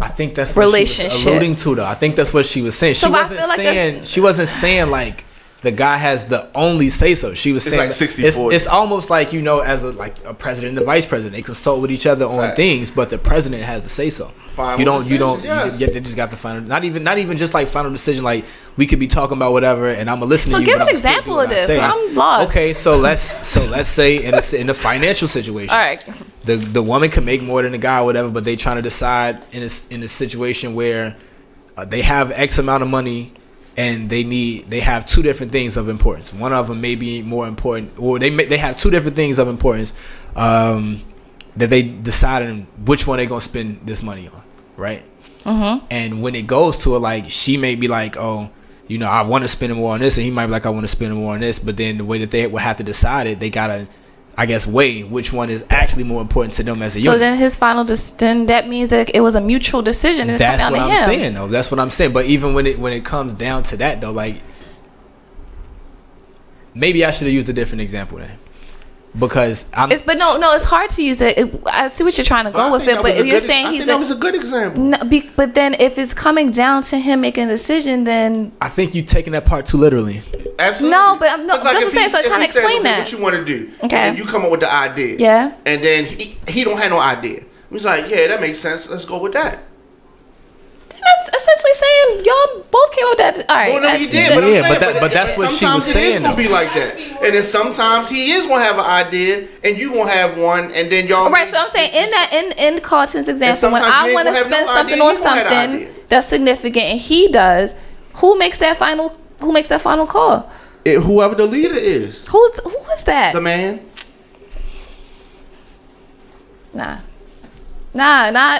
I think that's what she was alluding to, though. I think that's what she was saying. She wasn't saying like the guy has the only say so. She was saying like 60-40. It's almost like, you know, as a president and the vice president, they consult with each other on things, but the president has the say so. They just got the final. Not even just like final decision. Like we could be talking about whatever, and I'm gonna listen to you. So give an example of this. I'm lost. Okay, so let's say in a financial situation. All right. The woman can make more than the guy, or whatever, but they trying to decide in a situation where they have X amount of money, and they have two different things of importance. One of them may be more important, or they have two different things of importance that they decided which one they're gonna spend this money on, right? Mm-hmm. And when it goes to it, like she may be like, oh, you know, I want to spend more on this, and he might be like, I want to spend more on this. But then the way that they will have to decide it, they gotta, I guess, weigh which one is actually more important to them as a unit. So then his final then that means that it was a mutual decision. And that's what I'm saying, though. That's what I'm saying. But even when it comes down to that, though, like maybe I should have used a different example then. Because it's hard to use it. I see what you're trying to go with it, but if you're saying that was a good example. No, but then if it's coming down to him making a decision, then I think you're taking that part too literally. Absolutely. No, but I'm not. That's what I'm saying. So I kind of explain that. What you want to do? Okay. And you come up with the idea. Yeah. And then he don't have no idea. He's like, yeah, that makes sense. Let's go with that. That's essentially saying y'all both came with that. All right. Well, no, he did. But that's what she was saying. Sometimes it is gonna be like that, and then sometimes he is gonna have an idea, and you gonna have one, and then y'all. Right. So I'm saying in Carlton's example, when I want to spend something on something that's significant, and he does, who makes that final call? Whoever the leader is. Who is that? The man. Nah.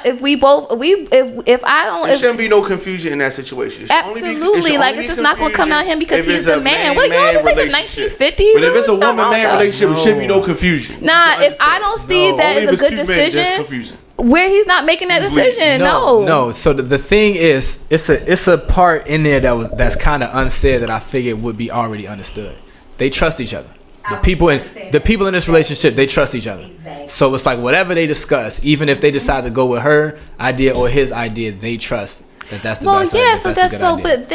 If we both, if I don't, there shouldn't be no confusion in that situation. Absolutely, like it's just not gonna come out him because he's the man. What y'all just like the 1950s? But if it's a woman-man relationship, it should be no confusion. Nah, if I don't see that as a good decision, where he's not making that decision, no. So the thing is, it's a part in there that's kind of unsaid that I figured would be already understood. They trust each other. The people in this relationship, they trust each other. Exactly. So it's like whatever they discuss, even if they decide to go with her idea or his idea, they trust that that's the best idea. Well, yeah, so that's so. But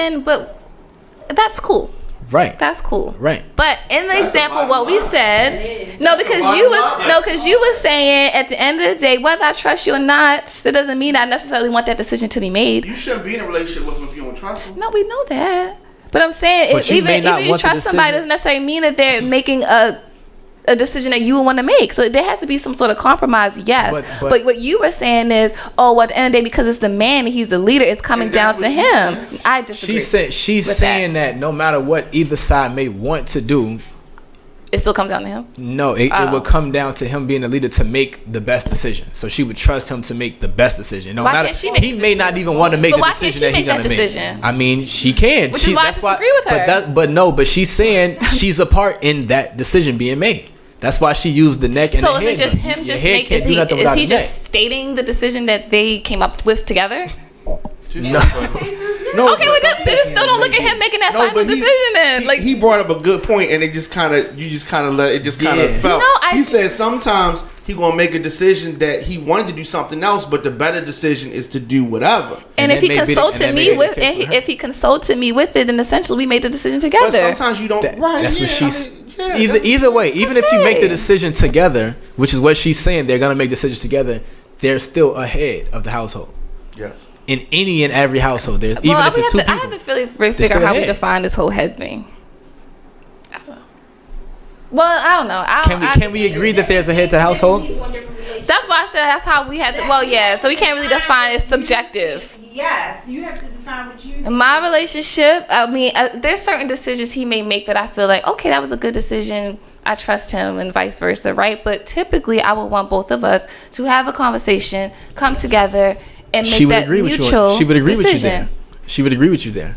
that's cool. Right. That's cool. Right. But in the example, what we said, because you was saying at the end of the day, whether I trust you or not, it doesn't mean I necessarily want that decision to be made. You shouldn't be in a relationship with them if you don't trust them. No, we know that. But I'm saying, even you trust somebody doesn't necessarily mean that they're making a decision that you would want to make. So there has to be some sort of compromise, yes. But what you were saying is, at the end of the day, because it's the man and he's the leader, it's coming down to him. I disagree. She's saying that no matter what either side may want to do, it still comes down to him? No, it would come down to him being the leader to make the best decision. So she would trust him to make the best decision. No matter he may not even want to make the decision that he's gonna make. I mean, she can. Which is why I disagree with her. But she's saying she's a part in that decision being made. That's why she used the neck and the head. So is it just him just making? Is he just stating the decision that they came up with together? No. No, okay, well, then still don't look at him making that final decision. Then, like he brought up a good point, and it just kind of let it just kind of fell. He said sometimes he gonna make a decision that he wanted to do something else, but the better decision is to do whatever. And if he consulted me with, if he consulted me with it, then essentially we made the decision together. But sometimes you don't. That's what she's. Either way, even if you make the decision together, which is what she's saying, they're gonna make decisions together. They're still ahead of the household. Yeah. In any and every household, there's even if it's two people. I have to figure out how we define this whole head thing. I don't know. Well, I don't know. Can we agree that there's a head to the household? That's why I said that's how we had to. Well, yeah. So we can't really define it. Subjective. Yes, you have to define what you. In my relationship, I mean, there's certain decisions he may make that I feel like, okay, that was a good decision. I trust him, and vice versa, right? But typically, I would want both of us to have a conversation, come together, and make that mutual She would agree decision. with you there. She would agree with you there.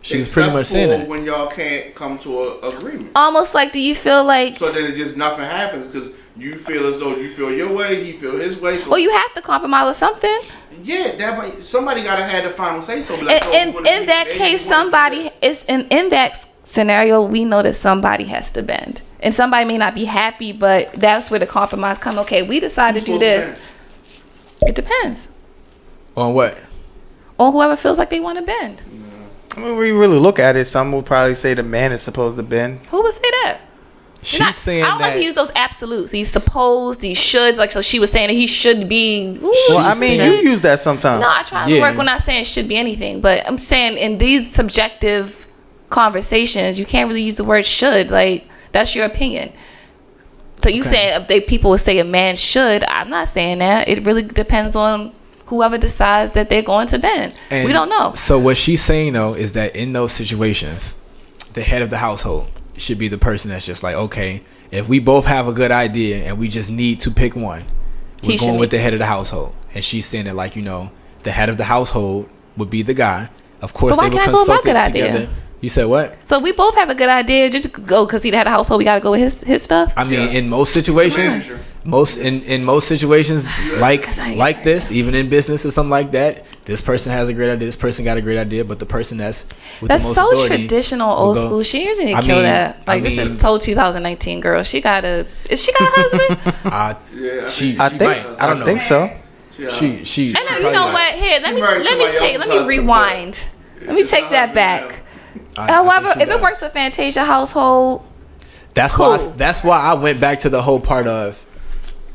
She was pretty much saying that. When y'all can't come to an agreement. Almost like, do you feel like? So then it just nothing happens because you feel as though you feel your way, he feel his way. So Well, you have to compromise or something. Yeah, somebody gotta have the final say. So In that case, somebody is in that scenario. We know that somebody has to bend, and somebody may not be happy, but that's where the compromise come. Okay, we decide to do this. It depends on what. On whoever feels like they want to bend. I mean, when you really look at it, some will probably say the man is supposed to bend. Who would say that? She's saying I don't like to use those absolutes. These supposed, these shoulds. Like, so she was saying that he should be. Well, I mean, you use that sometimes. No, I try to work when not saying it should be anything. But I'm saying in these subjective conversations, you can't really use the word should. Like, that's your opinion. So you saying people would say a man should. I'm not saying that. It really depends on whoever decides that they're going to bend. And we don't know. So what she's saying, though, is that in those situations, the head of the household should be the person that's just like, okay, if we both have a good idea and we just need to pick one, we're going with the head of the household. And she's saying that, like, the head of the household would be the guy. Of course, they would consult it together. You said what? So we both have a good idea. Just go because he had a household. We got to go with his stuff. I mean, in most situations, in most situations like this, even in business or something like that, this person has a great idea. This person got a great idea, but the person that's the most so authority traditional, old school. She usually need to kill that. Like, this is so 2019, girl. Is she got a husband? I don't think so. She. And you know what? Here, let me rewind. Let me take that back. However, if it works for Fantasia household, that's why I went back to the whole part of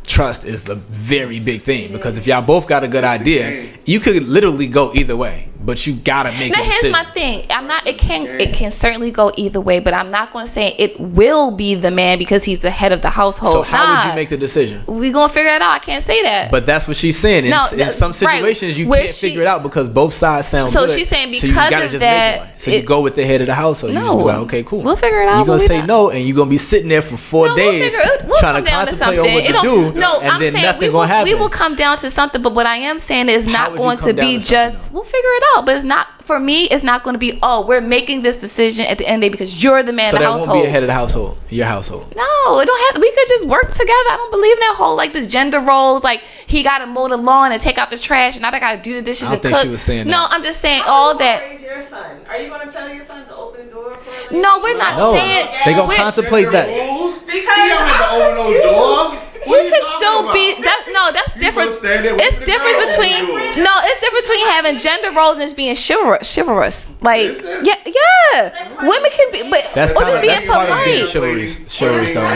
trust is a very big thing, because if y'all both got a good idea, you could literally go either way, but you gotta make a decision. Here's my thing. It can certainly go either way, but I'm not going to say it will be the man because he's the head of the household. So how would you make the decision? We gonna figure that out. I can't say that. But that's what she's saying. In some situations, you can't figure it out because both sides sound good. So she's saying because so you gotta of just that, make one. So you go with the head of the household. You just be like, okay, cool. We'll figure it out. You're gonna say no, and you're gonna be sitting there for 4 days trying to contemplate on what to do, and then nothing gonna happen. We will come down to something, but what I am saying is not going to be just. We'll figure it out, but it's not. For me, it's not going to be, we're making this decision at the end of the day because you're the man of the household. So that won't be a head of the household, your household. No, it don't have to. We could just work together. I don't believe in that whole, like, the gender roles. Like, he got to mow the lawn and take out the trash, and I got to do the dishes and cook. I don't think she was saying that. No, I'm just saying all that. Raise your son. Are you going to tell your son to open the door for a No, we're not saying. They going to contemplate that. Because he don't have to open those doors. He could still be that's different. It's different between having gender roles and just being chivalrous. Like, yeah, women can be, but that's part of being polite. Chivalrous though.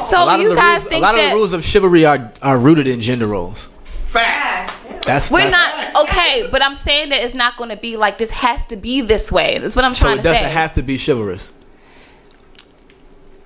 So you guys think that a lot of the rules of chivalry are rooted in gender roles. Facts. We're not okay, but I'm saying that it's not going to be like this. Has to be this way. That's what I'm trying to say. So it doesn't have to be chivalrous.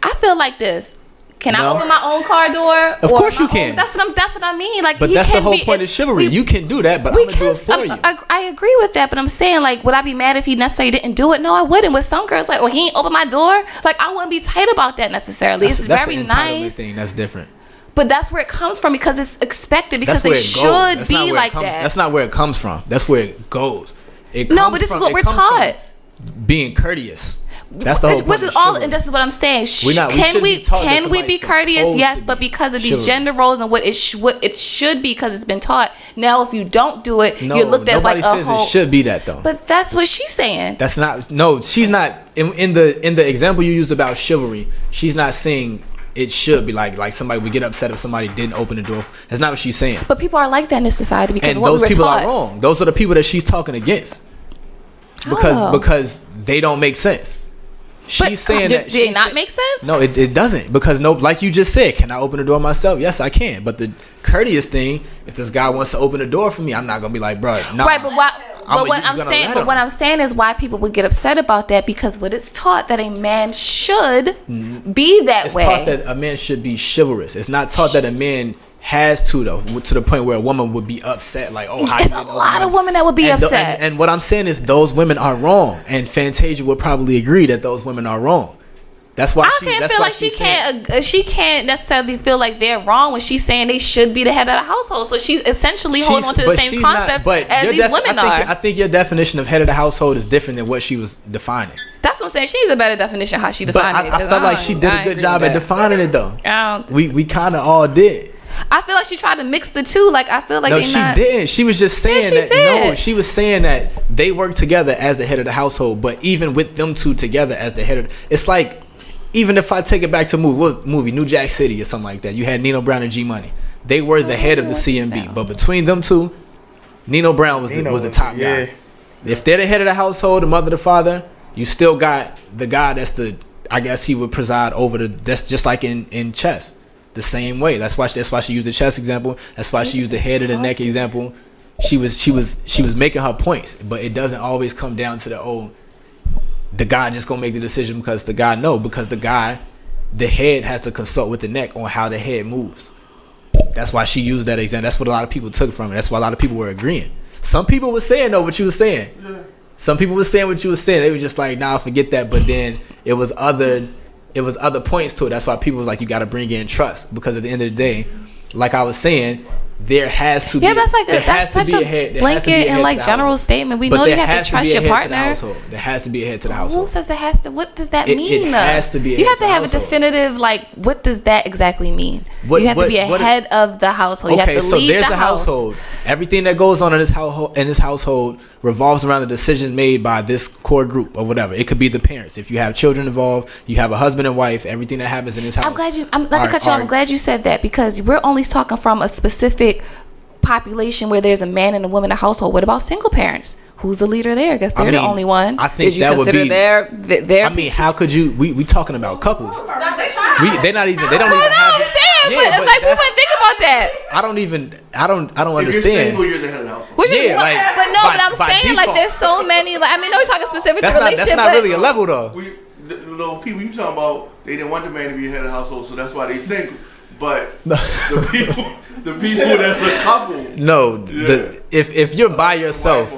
I feel like this. Can I open my own car door? Of course you can. That's what I mean. Like, but that's the whole point of chivalry. You can do that, but I'm gonna do it for you. I agree with that, but I'm saying, like, would I be mad if he necessarily didn't do it? No, I wouldn't. With some girls, like, he ain't open my door. Like, I wouldn't be tight about that necessarily. It's very nice. Thing. That's different. But that's where it comes from because it's expected because they should be like that. That's not where it comes from. That's where it goes. No, but this is what we're taught. Being courteous. That's the whole point. Which is all, and this is what I'm saying. Can we be courteous? Yes, but because of these gender roles and what it should be, because it's been taught. Now, if you don't do it, you're looked at like nobody says it should be that though. But that's what she's saying. That's not. No, she's not. In the example you used about chivalry, she's not saying it should be like somebody would get upset if somebody didn't open the door. That's not what she's saying. But people are like that in this society because of what those we were people taught. are wrong. Those are the people that she's talking against because they don't make sense. She's saying that. Did it not make sense? No, it doesn't, because like you just said, can I open the door myself? Yes, I can. But the courteous thing, if this guy wants to open the door for me, I'm not gonna be like, bro, nah. Right, but what I'm saying is why people would get upset about that, because what it's taught that a man should be that it's way. It's taught that a man should be chivalrous. It's not taught that a man has to, though, to the point where a woman would be upset, like, oh, there's a lot of women that would be upset. And what I'm saying is those women are wrong, and Fantasia would probably agree that those women are wrong. That's why she can't necessarily feel like they're wrong when she's saying they should be the head of the household. So she's essentially holding on to the same concepts as these women are. I think your definition of head of the household is different than what she was defining. That's what I'm saying. She needs a better definition how she defined it. I felt like she did a good job at defining it, though. We kind of all did. I feel like she tried to mix the two. Like, I feel like she didn't. She was just saying she was saying that they work together as the head of the household. But even with them two together as the head of, it's like, even if I take it back to movie New Jack City or something like that, you had Nino Brown and G Money. They were the head of the CMB, but between them two, Nino Brown was the top guy. If they're the head of the household, the mother, the father, you still got the guy that's I guess he would preside over that's just like in chess. The same way. That's why she used the chess example. That's why she used the head of the neck example. She was making her points, but it doesn't always come down to the guy just gonna make the decision because the head has to consult with the neck on how the head moves. That's why she used that example. That's what a lot of people took from it. That's why a lot of people were agreeing. Some people were saying what you were saying. Yeah. Some people were saying what you were saying. They were just like, nah, forget that. But then it was other points to it. That's why people was like, you got to bring in trust, because at the end of the day, like I was saying, there has to be. Yeah, that's such a blanket and like general statement. We know you have to trust your partner. There has to be a head to the household. Who says it has to? What does that mean? It has to be. You have to have a definitive, like, what does that exactly mean? You have to be a head of the household. You have to lead the household. Everything that goes on in this household revolves around the decisions made by this core group or whatever. It could be the parents. If you have children involved, you have a husband and wife. Everything that happens in this house. I'm glad you said that, because we're only talking from a specific population where there's a man and a woman in a household. What about single parents? Who's the leader there? I guess they're the only one. I think that would be their I mean, how could you? We talking about couples. They don't even have it. Yeah, but like, we wouldn't think about that. I don't understand. If you're single, you're the head of the household. But I'm saying default. Like, there's so many. Like, I mean, no, we're talking specific to relationship. That's not really a level though. The people you talking about, they didn't want the man to be the head of the household, so that's why they single. But the people that's a couple. No, if you're by yourself,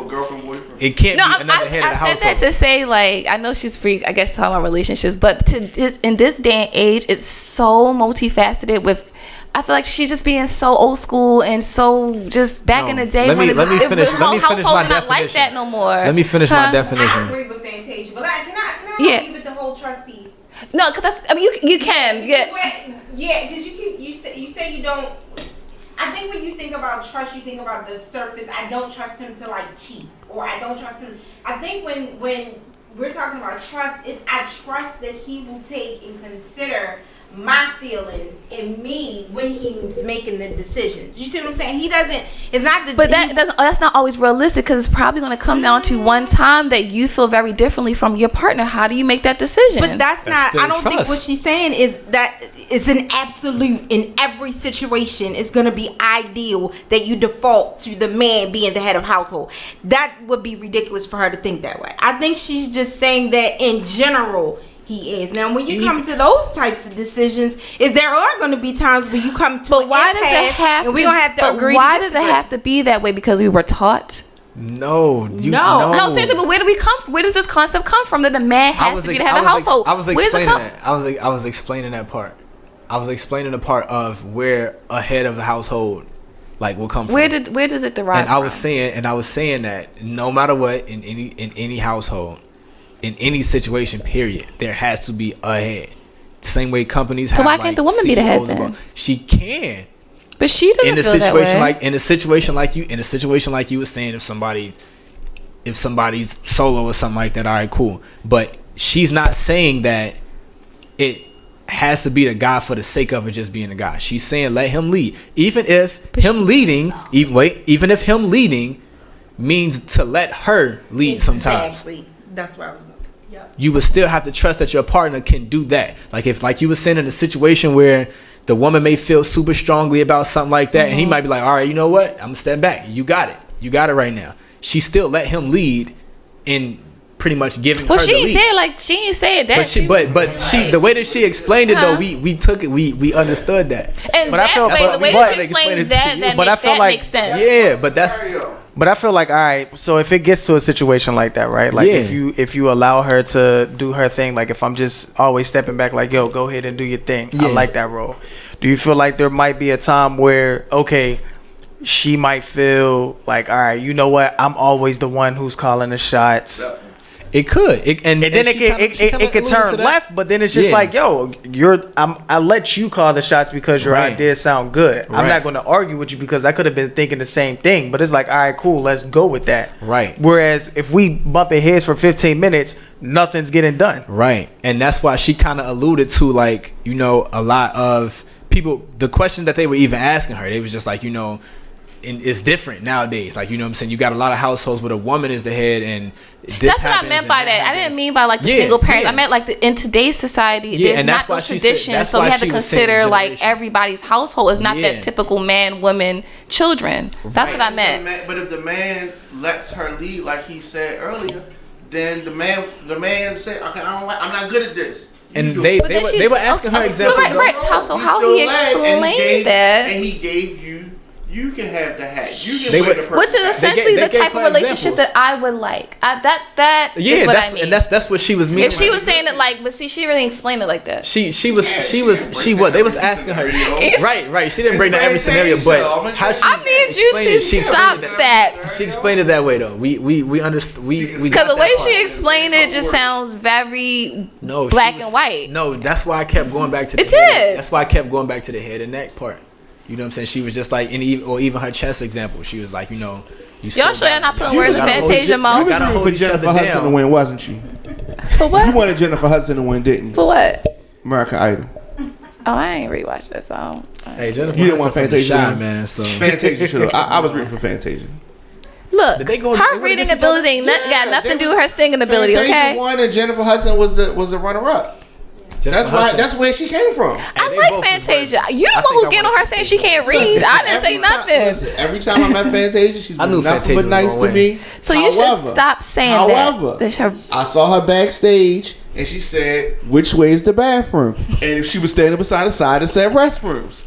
it can't be another head of the household. I said that to say, like, I know she's free, I guess, talking about relationships, but in this day and age, it's so multifaceted with. I feel like she's just being so old school and so just back in the day. Let me finish my definition. Not like that no more. Let me finish my definition. I agree with Fantasia, but like, can I leave with the whole trust piece? No, because that's. I mean, you can. Yeah, because you say you don't. I think when you think about trust, you think about the surface. I don't trust him to like cheat, or I don't trust him. I think when we're talking about trust, it's I trust that he will take and consider my feelings and me when he's making the decisions. You see what I'm saying? He doesn't. It's not the. But that's not always realistic, because it's probably going to come down to one time that you feel very differently from your partner. How do you make that decision? But that's not. I don't think what she's saying is that it's an absolute in every situation. It's going to be ideal that you default to the man being the head of household. That would be ridiculous for her to think that way. I think she's just saying that in general. He is. Now, when you come to those types of decisions, there are going to be times where you come to but why does it have and we're going to have to agree. Why does it have to be that way? Because we were taught? No. Seriously, but where do we come from? Where does this concept come from that the man has to be the head of the household? I was explaining that. I was explaining that part. I was explaining the part of where a head of the household will come from. Where does it derive from? I was saying that no matter what, in any household, in any situation, period, there has to be a head. Same way companies have. So why can't the woman be the head then? She can. But she doesn't feel that way. In a situation like you were saying, if somebody's solo or something like that, all right, cool. But she's not saying that it has to be the guy for the sake of it just being a guy. She's saying let him lead, even if him leading means to let her lead sometimes. That's what I was. You would still have to trust that your partner can do that. Like you were saying, in a situation where the woman may feel super strongly about something like that, and he might be like, all right, you know what? I'm gonna step back. You got it right now. She still let him lead in pretty much giving her the lead. She ain't say that. But the way that she explained it though, we took it, we understood that. And but the way she explained that makes sense. Yeah, but I feel like, all right, so if it gets to a situation like that, right? Like if you allow her to do her thing, like if I'm just always stepping back, like, yo, go ahead and do your thing. I like that role. Do you feel like there might be a time where, okay, she might feel like, all right, you know what? I'm always the one who's calling the shots. It could, and then it could turn left, but then it's just like, yo, I let you call the shots because your ideas sound good. Right. I'm not going to argue with you because I could have been thinking the same thing, but it's like, all right, cool, let's go with that. Right. Whereas if we bump heads for 15 minutes, nothing's getting done. Right, and that's why she kind of alluded to, like, you know, a lot of people, the question that they were even asking her, they was just like, you know, and it's different nowadays. Like, you know what I'm saying? You got a lot of households where a woman is the head, and that's what I meant by that. I didn't mean by like the single parents. I meant like in today's society, there's not those traditions. So we have to consider like everybody's household is not that typical man, woman, children. That's what I meant. But if the man lets her lead, like he said earlier, then the man said, okay, I'm not good at this. And they were asking her examples. So how he explained that, and he gave you. You can have the hat. You can wear the purple. Which is essentially the type of relationship that I would like. That's I mean. And that's what she was meaning. If she was saying it like, but see, she really explained it like that. She what they was asking her. Right. She didn't break down every scenario, but how she I need you to stop that. She explained it that way though. We understood. Because the way she explained it just sounds very black and white. No, that's why I kept going back to. That's why I kept going back to the head and neck part. You know what I'm saying? She was just like, or even her chess example. She was like, you know, y'all sure y'all not putting words in Fantasia mouth? You was rooting for Jennifer Hudson to win, wasn't you? For what? You wanted Jennifer Hudson to win, didn't you? For what? American Idol. Oh, I ain't rewatched that song. Hey, Jennifer, you didn't want Fantasia, man. So Fantasia should have. I was rooting for Fantasia. Look, her reading ability ain't got nothing to do with her singing ability. Fantasia won, and Jennifer Hudson was the runner-up. That's where she came from. I like Fantasia. You the one who's getting on her saying she can't read. I didn't say nothing. Every time I met Fantasia, she's been nothing but nice to me. So you should stop saying that. I saw her backstage, and she said, "Which way is the bathroom?" And she was standing beside a sign that said restrooms.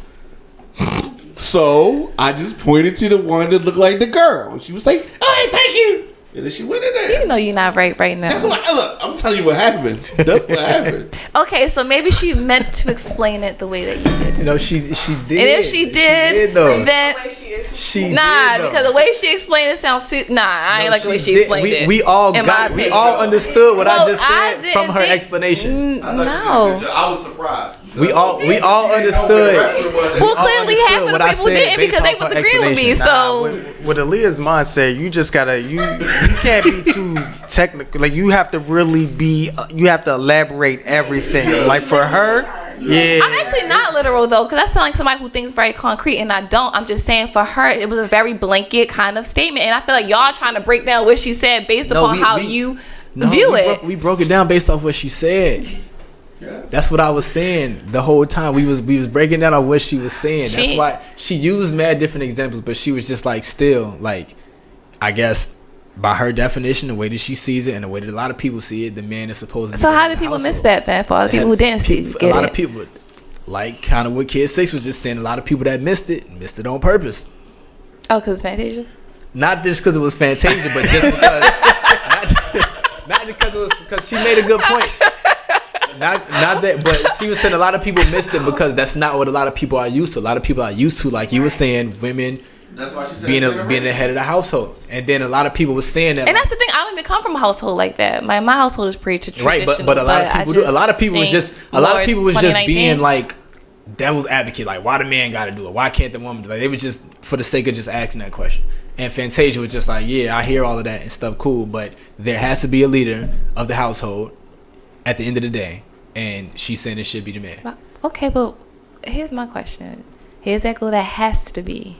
So I just pointed to the one that looked like the girl, and she was like, "Oh, hey, thank you." And then she went in there. You know you're not right now. That's what. Look, I'm telling you what happened. That's what happened. Okay, so maybe she meant to explain it the way that you did. No, she did. And if she did, then because the way she explained it sounds I ain't like the way she explained it. We all understood what I just said from her explanation. No, I was surprised. We all understood. Well, clearly half of the people didn't because they was agreeing with me. So with Aaliyah's mindset, you just gotta you can't be too technical. Like you have to really be. You have to elaborate everything. Like for her, yeah. I'm actually not literal though, because I sound like somebody who thinks very concrete, and I don't. I'm just saying for her, it was a very blanket kind of statement, and I feel like y'all trying to break down what she said based upon how you view it. We broke it down based off what she said. Yeah. That's what I was saying the whole time. We was breaking down on what she was saying. That's why she used mad different examples, but she was just like still like, I guess by her definition, the way that she sees it and the way that a lot of people see it, the man is supposed to. So how did people miss that then? For all the people who didn't see it, a lot of people, like kind of what Kid 6 was just saying. A lot of people that missed it on purpose. Oh, because it's Fantasia. Not just because it was Fantasia, but just because not because it was because she made a good point. Not that, but she was saying a lot of people missed it because that's not what a lot of people are used to. A lot of people are used to, like you were saying, women That's why she said being the head of the household. And then a lot of people were saying that. And that's the thing. I don't even come from a household like that. My household is pretty traditional. Right, but a lot of people do. A lot of people was just being like devil's advocate. Like, why the man got to do it? Why can't the woman do it? Like, they was just for the sake of just asking that question. And Fantasia was just like, yeah, I hear all of that and stuff, cool, but there has to be a leader of the household at the end of the day, and she's saying it should be the man. Okay, but here's my question. Here's that goal that has to be.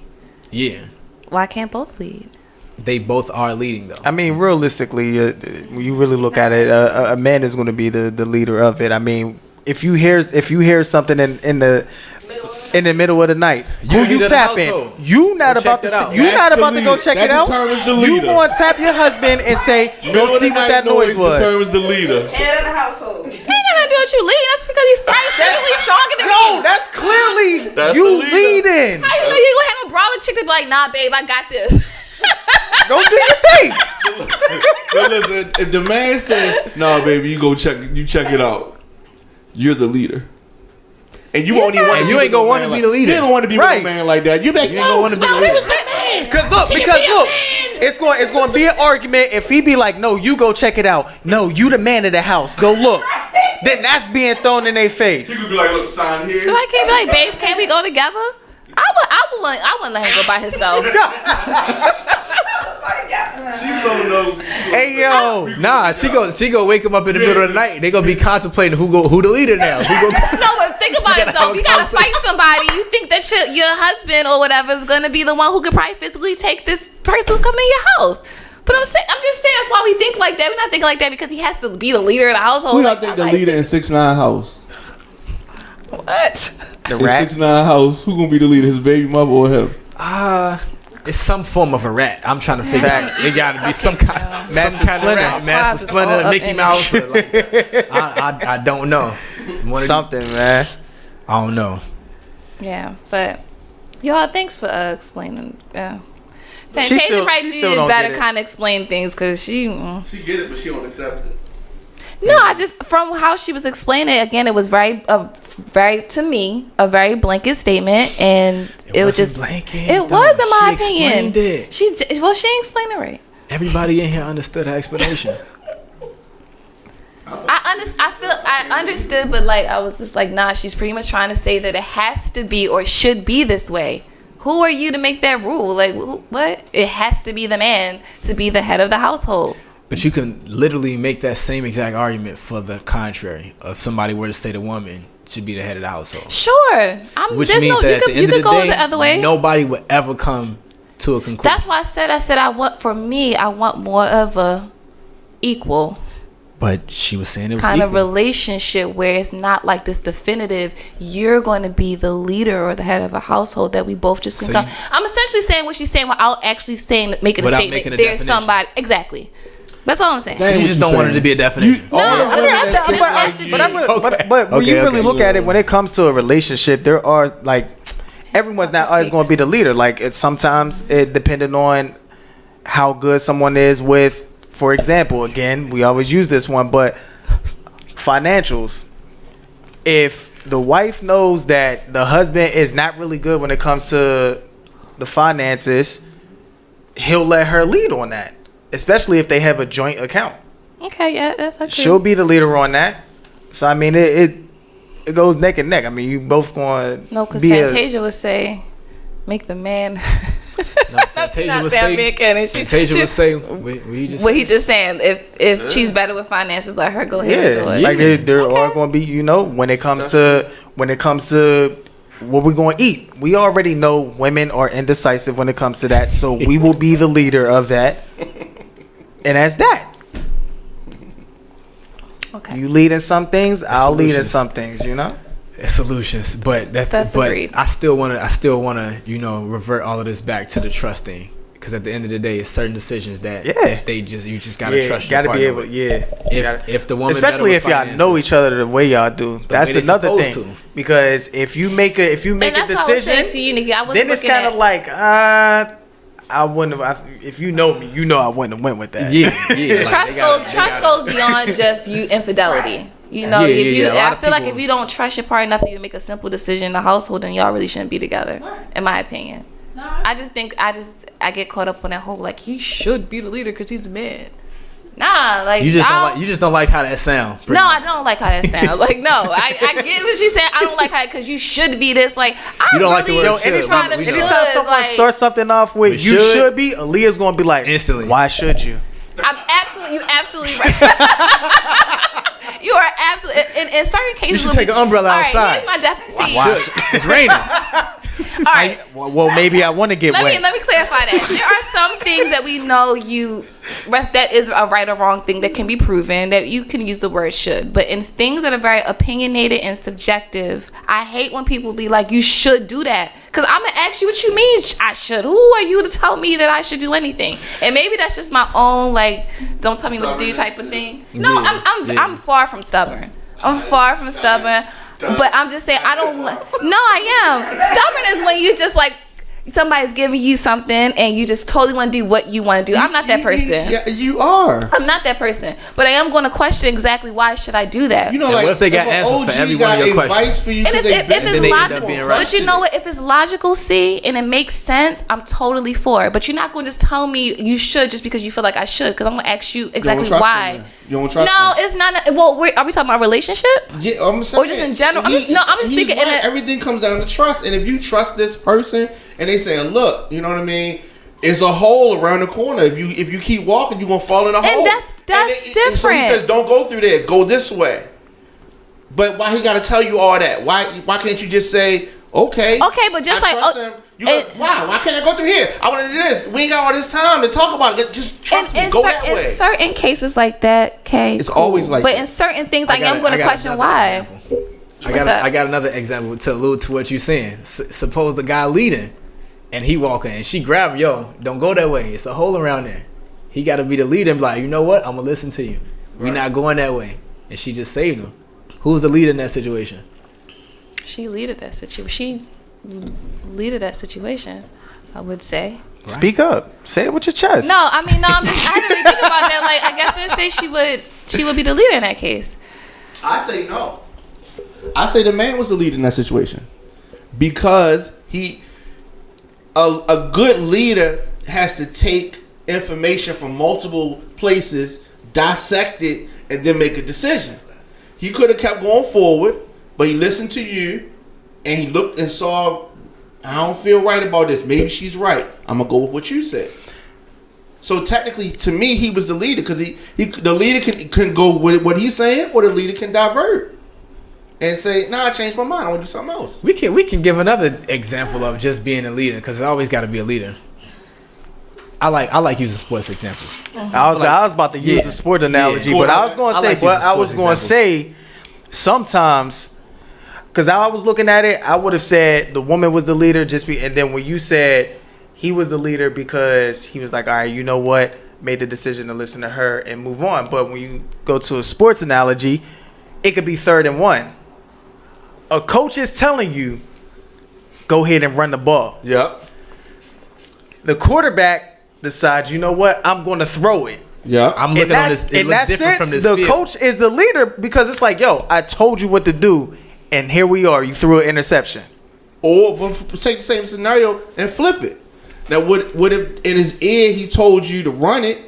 Yeah. Why can't both lead? They both are leading, though. I mean, realistically, when you really look at it, a man is going to be the leader of it. I mean, if you hear something in the middle of the night, who you tapping? You not about to go check it out. You going to tap your husband and say, go see what that noise was. Determines the leader. Head of the household. You ain't gotta do what you lead. That's because you're physically stronger than me. No, that's clearly you leading. How you know you gonna have a brolic chick to be like, nah, babe, I got this. Go do your thing. But listen, if the man says, "No, baby, you check it out," you're the leader, and you won't even want to. You ain't gonna want to be the leader. You ain't gonna want to be with a man like that. You ain't gonna want to be the leader. Because look, it's going to be an argument if he be like, "No, you go check it out. No, you the man of the house. Go look." Then that's being thrown in their face. He could be like, "Look, sign here." So I can't be like, babe, can't we go together? I wouldn't let him go by himself. She's so nosy. Hey yo, nah, she go wake him up in the middle of the night. They gonna be contemplating who the leader now. No, but think about it though. You gotta fight somebody. You think that your husband or whatever is gonna be the one who could probably physically take this person who's coming to your house. But I'm just saying that's why we think like that. We're not thinking like that because he has to be the leader of the household. Who y'all think the leader in 6ix9ine house? What? The rat? 6ix9ine house. Who gonna be the leader? His baby mother or him? It's some form of a rat. I'm trying to figure out. It gotta be some kind of rat. Master Splinter, Mickey Mouse. I don't know. Something, man. I don't know. Yeah, but y'all, thanks for explaining. Yeah. She Fantasia still better kind of explain things because she get it, but she don't accept it. No, I just from how she was explaining it again, it was very to me a very blanket statement, and it was just blanket. It was in my opinion. She ain't explained it right. Everybody in here understood her explanation. I understood, but like I was just like, nah. She's pretty much trying to say that it has to be or should be this way. Who are you to make that rule? Like what? It has to be the man to be the head of the household. But you can literally make that same exact argument for the contrary. If somebody were to say the woman should be the head of the household. Sure. Which means that at the end of the day, the other way. Nobody would ever come to a conclusion. That's why I said I want more of a equal. But she was saying it was kind equal. of relationship where it's not like this definitive, you're going to be the leader or the head of a household that we both just can come. I'm essentially saying what she's saying without actually making a statement. There's definition. Somebody. Exactly. That's all I'm saying. So you just don't want it to be a definition. But when you really look at it, when it comes to a relationship, there are like everyone's not always going to be the leader. Like sometimes it depending on how good someone is with, for example, again, we always use this one, but financials. If the wife knows that the husband is not really good when it comes to the finances, he'll let her lead on that. Especially if they have a joint account. Okay, yeah, that's okay. She'll be the leader on that. So I mean, it goes neck and neck. I mean, you both going. No, because Fantasia would say, "Make the man." No, Fantasia would say. Fantasia would say. What he just saying. If she's better with finances, let her go ahead and do it. Like there are going to be, when it comes to what we're going to eat. We already know women are indecisive when it comes to that. So we will be the leader of that. And that's that. Okay. You lead in some things, I'll lead in some things, It's solutions, but agreed. I still want to, revert all of this back to the trust thing, because at the end of the day, it's certain decisions that you just gotta trust. Gotta be able, If the woman, especially if y'all know each other the way y'all do, that's another thing. Because if you make a decision, then it's kind of like I wouldn't have. If you know me, I wouldn't have went with that. Trust goes beyond just infidelity. I feel like if you don't trust your partner enough that you make a simple decision in the household, then y'all really shouldn't be together, in my opinion. I just think I get caught up on that whole like he should be the leader because he's a man. Nah, like you just don't like how that sound. No, I don't like how that sounds. Like, no, I get what she's saying. I don't like how because you should be this. Like, you don't like the word should. Anytime someone starts something off with you should be, Aaliyah's gonna be like instantly. Why should you? You absolutely right. You are absolutely in certain cases. You should take an umbrella outside. All right, here's my definition. It's raining. All right. Well, maybe I want to get wet. Let me clarify that. There are some things that we know that is a right or wrong thing that can be proven that you can use the word should. But in things that are very opinionated and subjective, I hate when people be like, you should do that. Because I'm going to ask you what you mean I should. Who are you to tell me that I should do anything? And maybe that's just my own, like, don't tell me what to do type of thing. No, I'm far from stubborn. I'm far from stubborn. But I'm just saying, I am. Stubborn is when you just like, somebody's giving you something and you just totally want to do what you want to do. I'm not that person. Yeah, you are. I'm not that person. But I am going to question exactly why should I do that. You know, like, what if they got answers for every one of your questions? For you and if it's logical, right. But you know what? If it's logical, and it makes sense, I'm totally for it. But you're not going to just tell me you should just because you feel like I should. Because I'm going to ask you exactly why. You don't trust No, them. it's not. Well, are we talking about relationship? Yeah, I'm saying. Or just in general? I'm just speaking. Right. Everything comes down to trust. And if you trust this person, and they say, look, you know what I mean? It's a hole around the corner. If you keep walking, you're gonna fall in a hole. And that's different. And so he says, don't go through there. Go this way. But why he got to tell you all that? Why can't you just say, okay? Okay, but just why can't I go through here? I want to do this. We ain't got all this time to talk about it. Just trust me. Go that way. In certain cases like that, it's always like. But in certain things, I'm going to question why. I got another example to allude to what you're saying. Suppose the guy leading, and he walking, and she grab him. Yo, don't go that way. It's a hole around there. He got to be the leader and be like, you know what? I'm gonna listen to you. We're not going that way. And she just saved him. Who's the leader in that situation? She leaded that situation. I would say. Right. Speak up. Say it with your chest. No, I didn't really think about that. Like, I guess I'd say she would be the leader in that case. I say no. I say the man was the leader in that situation because a good leader has to take information from multiple places, dissect it, and then make a decision. He could have kept going forward, but he listened to you and he looked and saw, I don't feel right about this. Maybe she's right. I'm gonna go with what you said. So technically, to me, he was the leader because the leader can go with what he's saying, or the leader can divert and say, "Nah, I changed my mind. I want to do something else." We can give another example of just being a leader because it's always got to be a leader. I like using sports examples. I was about to use a sport analogy, but I was going to say sometimes. Because I was looking at it, I would have said the woman was the leader and then when you said he was the leader because he was like, all right, you know what? Made the decision to listen to her and move on. But when you go to a sports analogy, it could be 3rd and 1. A coach is telling you, go ahead and run the ball. Yep. The quarterback decides, you know what? I'm going to throw it. Yeah. I'm looking at this. In that sense, the coach is the leader because it's like, yo, I told you what to do. And here we are. You threw an interception. Or take the same scenario and flip it. Now, what if in his ear he told you to run it?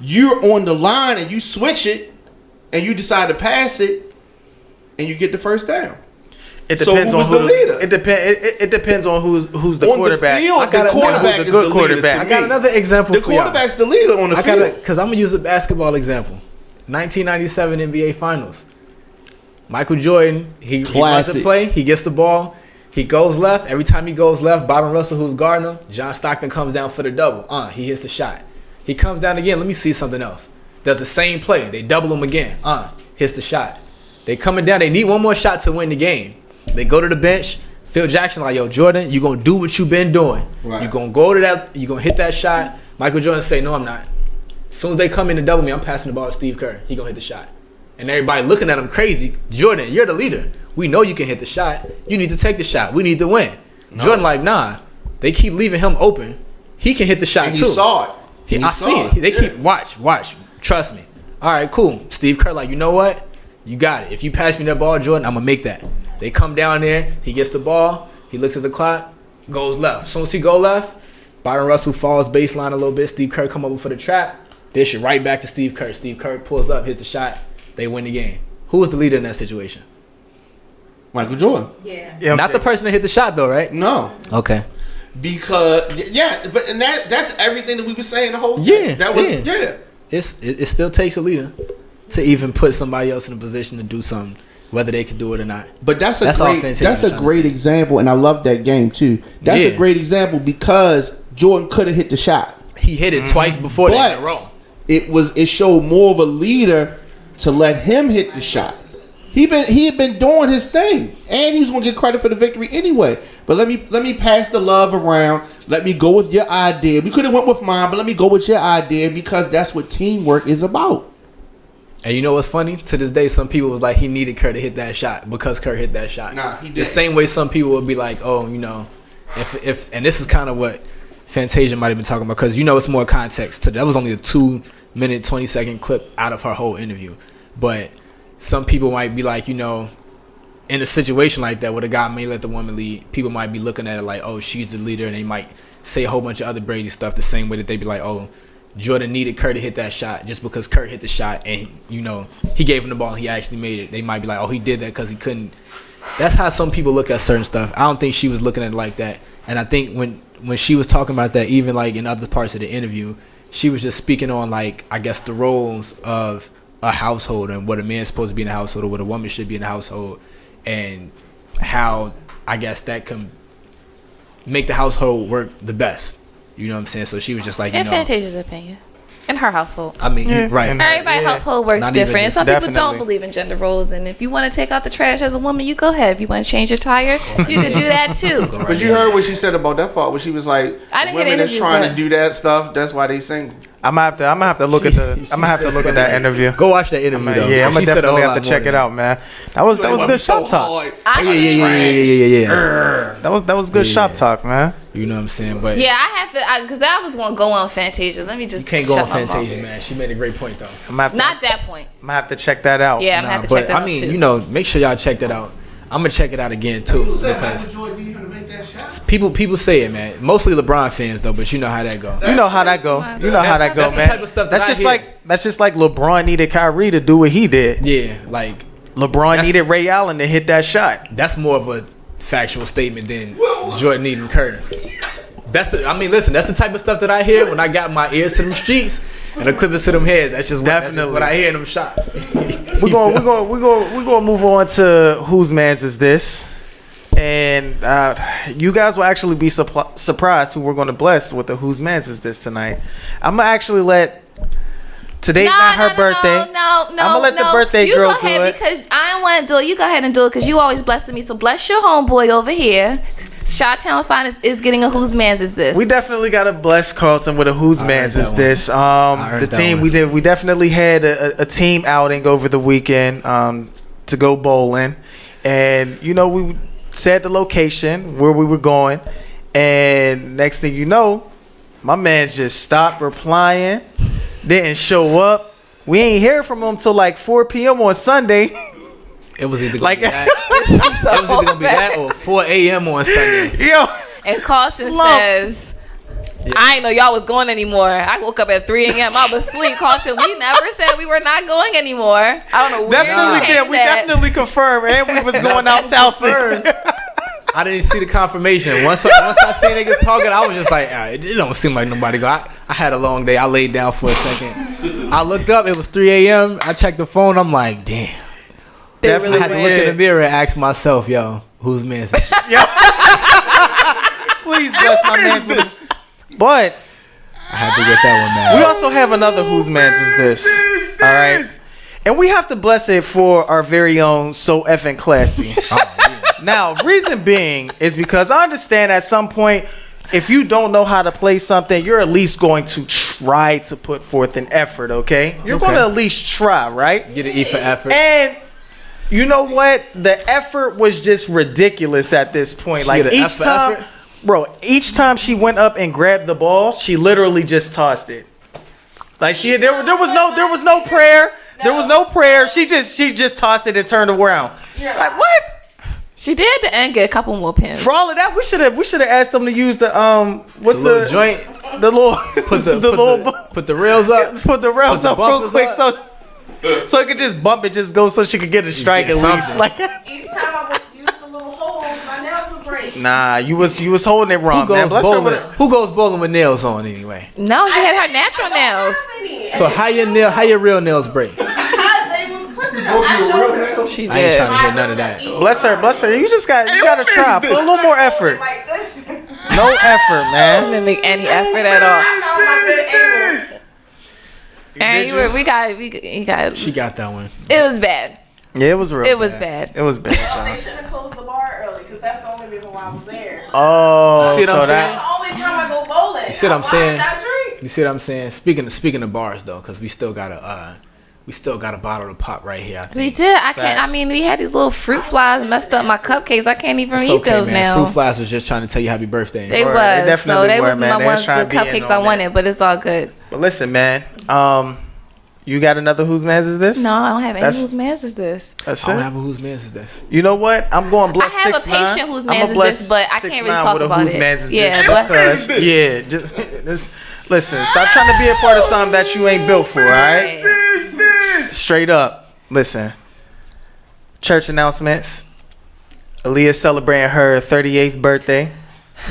You're on the line and you switch it, and you decide to pass it, and you get the first down. It depends on who's the leader. It depends on who's the quarterback. On the field, the quarterback is the leader. I got another example. The quarterback's the leader on the field. Because I'm gonna use a basketball example. 1997 NBA Finals. Michael Jordan, he runs a play, he gets the ball, he goes left. Every time he goes left, Byron Russell, who's guarding him, John Stockton comes down for the double. He hits the shot. He comes down again. Let me see something else. Does the same play. They double him again. Hits the shot. They coming down. They need one more shot to win the game. They go to the bench. Phil Jackson like, yo, Jordan, you going to do what you been doing. Right. You're going to go to that. You're going to hit that shot. Michael Jordan say, no, I'm not. As soon as they come in to double me, I'm passing the ball to Steve Kerr. He going to hit the shot. And everybody looking at him crazy. Jordan, you're the leader. We know you can hit the shot. You need to take the shot. We need to win. No. Jordan like, nah. They keep leaving him open. He can hit the shot and too. He saw it. I see it. They keep watch. Trust me. All right, cool. Steve Kerr like, you know what? You got it. If you pass me that ball, Jordan, I'm gonna make that. They come down there. He gets the ball. He looks at the clock. goes left. As soon as he go left, Byron Russell falls baseline a little bit. Steve Kerr come over for the trap. Dish it right back to Steve Kerr. Steve Kerr pulls up, hits a shot. They win the game. Who was the leader in that situation? Michael Jordan. Yeah. Not the person that hit the shot though, right? No. Okay. Because but that's everything that we were saying the whole time. Yeah. That was It still takes a leader to even put somebody else in a position to do something, whether they can do it or not. But that's a great example, and I love that game too. That's a great example because Jordan could have hit the shot. He hit it twice before that in a row. It showed more of a leader to let him hit the shot. He had been doing his thing, and he was going to get credit for the victory anyway. But let me pass the love around. Let me go with your idea. We could have went with mine, but let me go with your idea because that's what teamwork is about. And you know what's funny? To this day, some people was like he needed Kerr to hit that shot because Kerr hit that shot. Nah, he did. The same way some people would be like, oh, you know, if and this is kind of what Fantasia might have been talking about because you know it's more context to that. Was only a 2-minute 20-second clip out of her whole interview, but some people might be like, you know, in a situation like that where the guy may let the woman lead, people might be looking at it like, oh, she's the leader, and they might say a whole bunch of other crazy stuff the same way that they'd be like, oh, Jordan needed Kerr to hit that shot just because Kerr hit the shot and, you know, he gave him the ball and he actually made it. They might be like, oh, he did that because he couldn't. That's how some people look at certain stuff. I don't think she was looking at it like that. And I think when she was talking about that, even like in other parts of the interview, she was just speaking on like, I guess, the roles of a household and what a man's supposed to be in a household or what a woman should be in a household and how I guess that can make the household work the best. You know what I'm saying? So she was just like, in Fantasia's opinion. In her household. I mean, right. Everybody's household works Not different. And some people definitely. don't believe in gender roles. And if you want to take out the trash as a woman, you go ahead. If you want to change your tire, you could do that too. But you heard what she said about that part where she was like, I didn't hear the women that's interview, trying but- to do that stuff, that's why they single. I'm gonna have to look at that interview. Go watch that interview. Though. Yeah, I'm gonna She said a definitely whole have to lot check more it out, man. That was good shop talk. Yeah. That was good shop talk, man. You know what I'm saying? But Yeah, I have to, because I was going to go on Fantasia. Let me just you can't go shut on my mouth. Fantasia, man. She made a great point though. Not that point. I'm gonna have to check that out. Yeah, I'm going to have to check that out I mean, too. you know, make sure y'all check that out. I'm gonna check it out again too because people say it, man. Mostly LeBron fans though, but you know how that go. You know how that go. You know how that go, That's man. the type of stuff that That's just like LeBron needed Kyrie to do what he did. Yeah, like LeBron needed Ray Allen to hit that shot. That's more of a factual statement than Jordan needing Kerr. That's the type of stuff that I hear when I got my ears to them streets and the clippers to them heads. That's just what I hear in them shops. We're gonna move on to whose man's is this, and you guys will actually be surprised who we're gonna bless with the whose man's is this tonight. I'm gonna actually let. Today's not her birthday. I'm gonna let the birthday you girl go ahead do it. because I don't want to do it. You go ahead and do it because you always blessing me. So bless your homeboy over here. Chi-Town Finest is getting a whose man's is this. We definitely got to bless Carlton with a whose man's is this. The team we definitely had a team outing over the weekend to go bowling, and you know we said the location where we were going, and next thing you know, my man's just stopped replying, didn't show up. We ain't hear from him till like 4 p.m. on Sunday. It was either gonna be that. It was either gonna be that or 4 a.m. on Sunday. Yo. And Carlton says, I ain't know y'all was going anymore. I woke up at 3 a.m. I was asleep. Carlton, we never said we were not going anymore. I don't know where Definitely did. We definitely confirmed, and we was going out Towson. I didn't see the confirmation. Once I see niggas talking, I was just like, it don't seem like nobody go. I had a long day. I laid down for a second. I looked up. It was 3 a.m. I checked the phone. I'm like, damn. Definitely I had to look in the mirror and ask myself, yo, whose man's this? Please bless my man's this. But I had to get that one, man. We also have another whose man's is this. All right. And we have to bless it for our very own So Effing Classy. Now, reason being is because I understand at some point, if you don't know how to play something, you're at least going to try to put forth an effort, okay? You're going to at least try, right? Get an E for effort. And you know what? The effort was just ridiculous at this point. Like each time she went up and grabbed the ball, she literally just tossed it. Like there was no prayer. There was no prayer. She just tossed it and turned around. Like what? She did at the end get a couple more pins. For all of that, we should have asked them to use the what's The little joint. the little Put the rails up. Put the rails up real quick up. so it could just bump it, just go so she could get a strike at least. Like Each time I would use the little holes, my nails would break. nah, you was holding it wrong, man. Who goes bowling with nails on anyway? No, she had her natural nails. So how your real nails break? Because they was clipping them. I showed her. She I ain't did. trying to hear none of that. Bless her. You gotta try. Put a little more effort. Like this. No effort, She man. didn't make any effort at all. I found my good angles. And we got. She got that one. It was bad. Yeah, it was real. It was bad. It was bad, They y'all. should have closed the bar early because that's the only reason why I was there. Oh, See what I'm so saying? That's the only time I go bowling. You see what I'm saying? I drink. You see what I'm saying? Speaking of bars though, because we still got a bottle to pop right here. I think. We did. I mean, we had these little fruit flies messed up my cupcakes. I can't even It's eat okay, those man. now. Fruit flies was just trying to tell you happy birthday. They Word. was. They definitely so they were, was man. my They ones, was trying the to be in cupcakes I on wanted, but it's all good. But listen, man. You got another whose man's is this? No, I don't have any That's- whose man's is this. That's I don't it. have a whose man's is this. You know what? I'm going bless I have a 6ix9ine. patient whose I'ma man's is bless this, but I can't really 6ix9ine talk with a about whose it. man's is Yeah, this. but- Because, yeah, just listen. Stop trying to be a part of something that you ain't built for. All right? Straight up. Listen. Church announcements. Aaliyah's celebrating her 38th birthday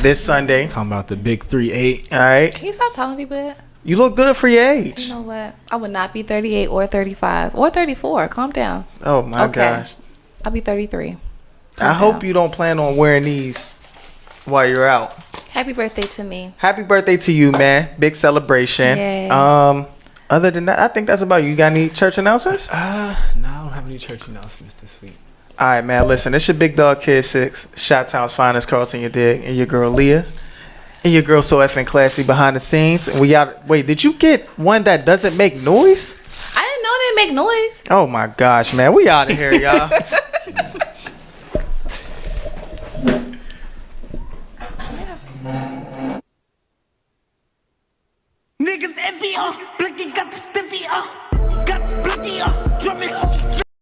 this Sunday. Talking about the big 3-8. All right. Can you stop telling people that? You look good for your age. You know what? I would not be 38 or 35 or 34. Calm down. Oh my gosh. I'll be 33. I hope you don't plan on wearing these while you're out. Happy birthday to me. Happy birthday to you, man. Big celebration. Yay. Other than that, I think that's about you. You got any church announcements? No, I don't have any church announcements this week. All right, man. Listen, it's your big dog, Kid 6, Shot-Town's finest, Carlton, your dig, and your girl Leah, and your girl so effing classy behind the scenes. And we got. Wait, did you get one that doesn't make noise? I didn't know they make noise. Oh my gosh, man. We out of here, y'all.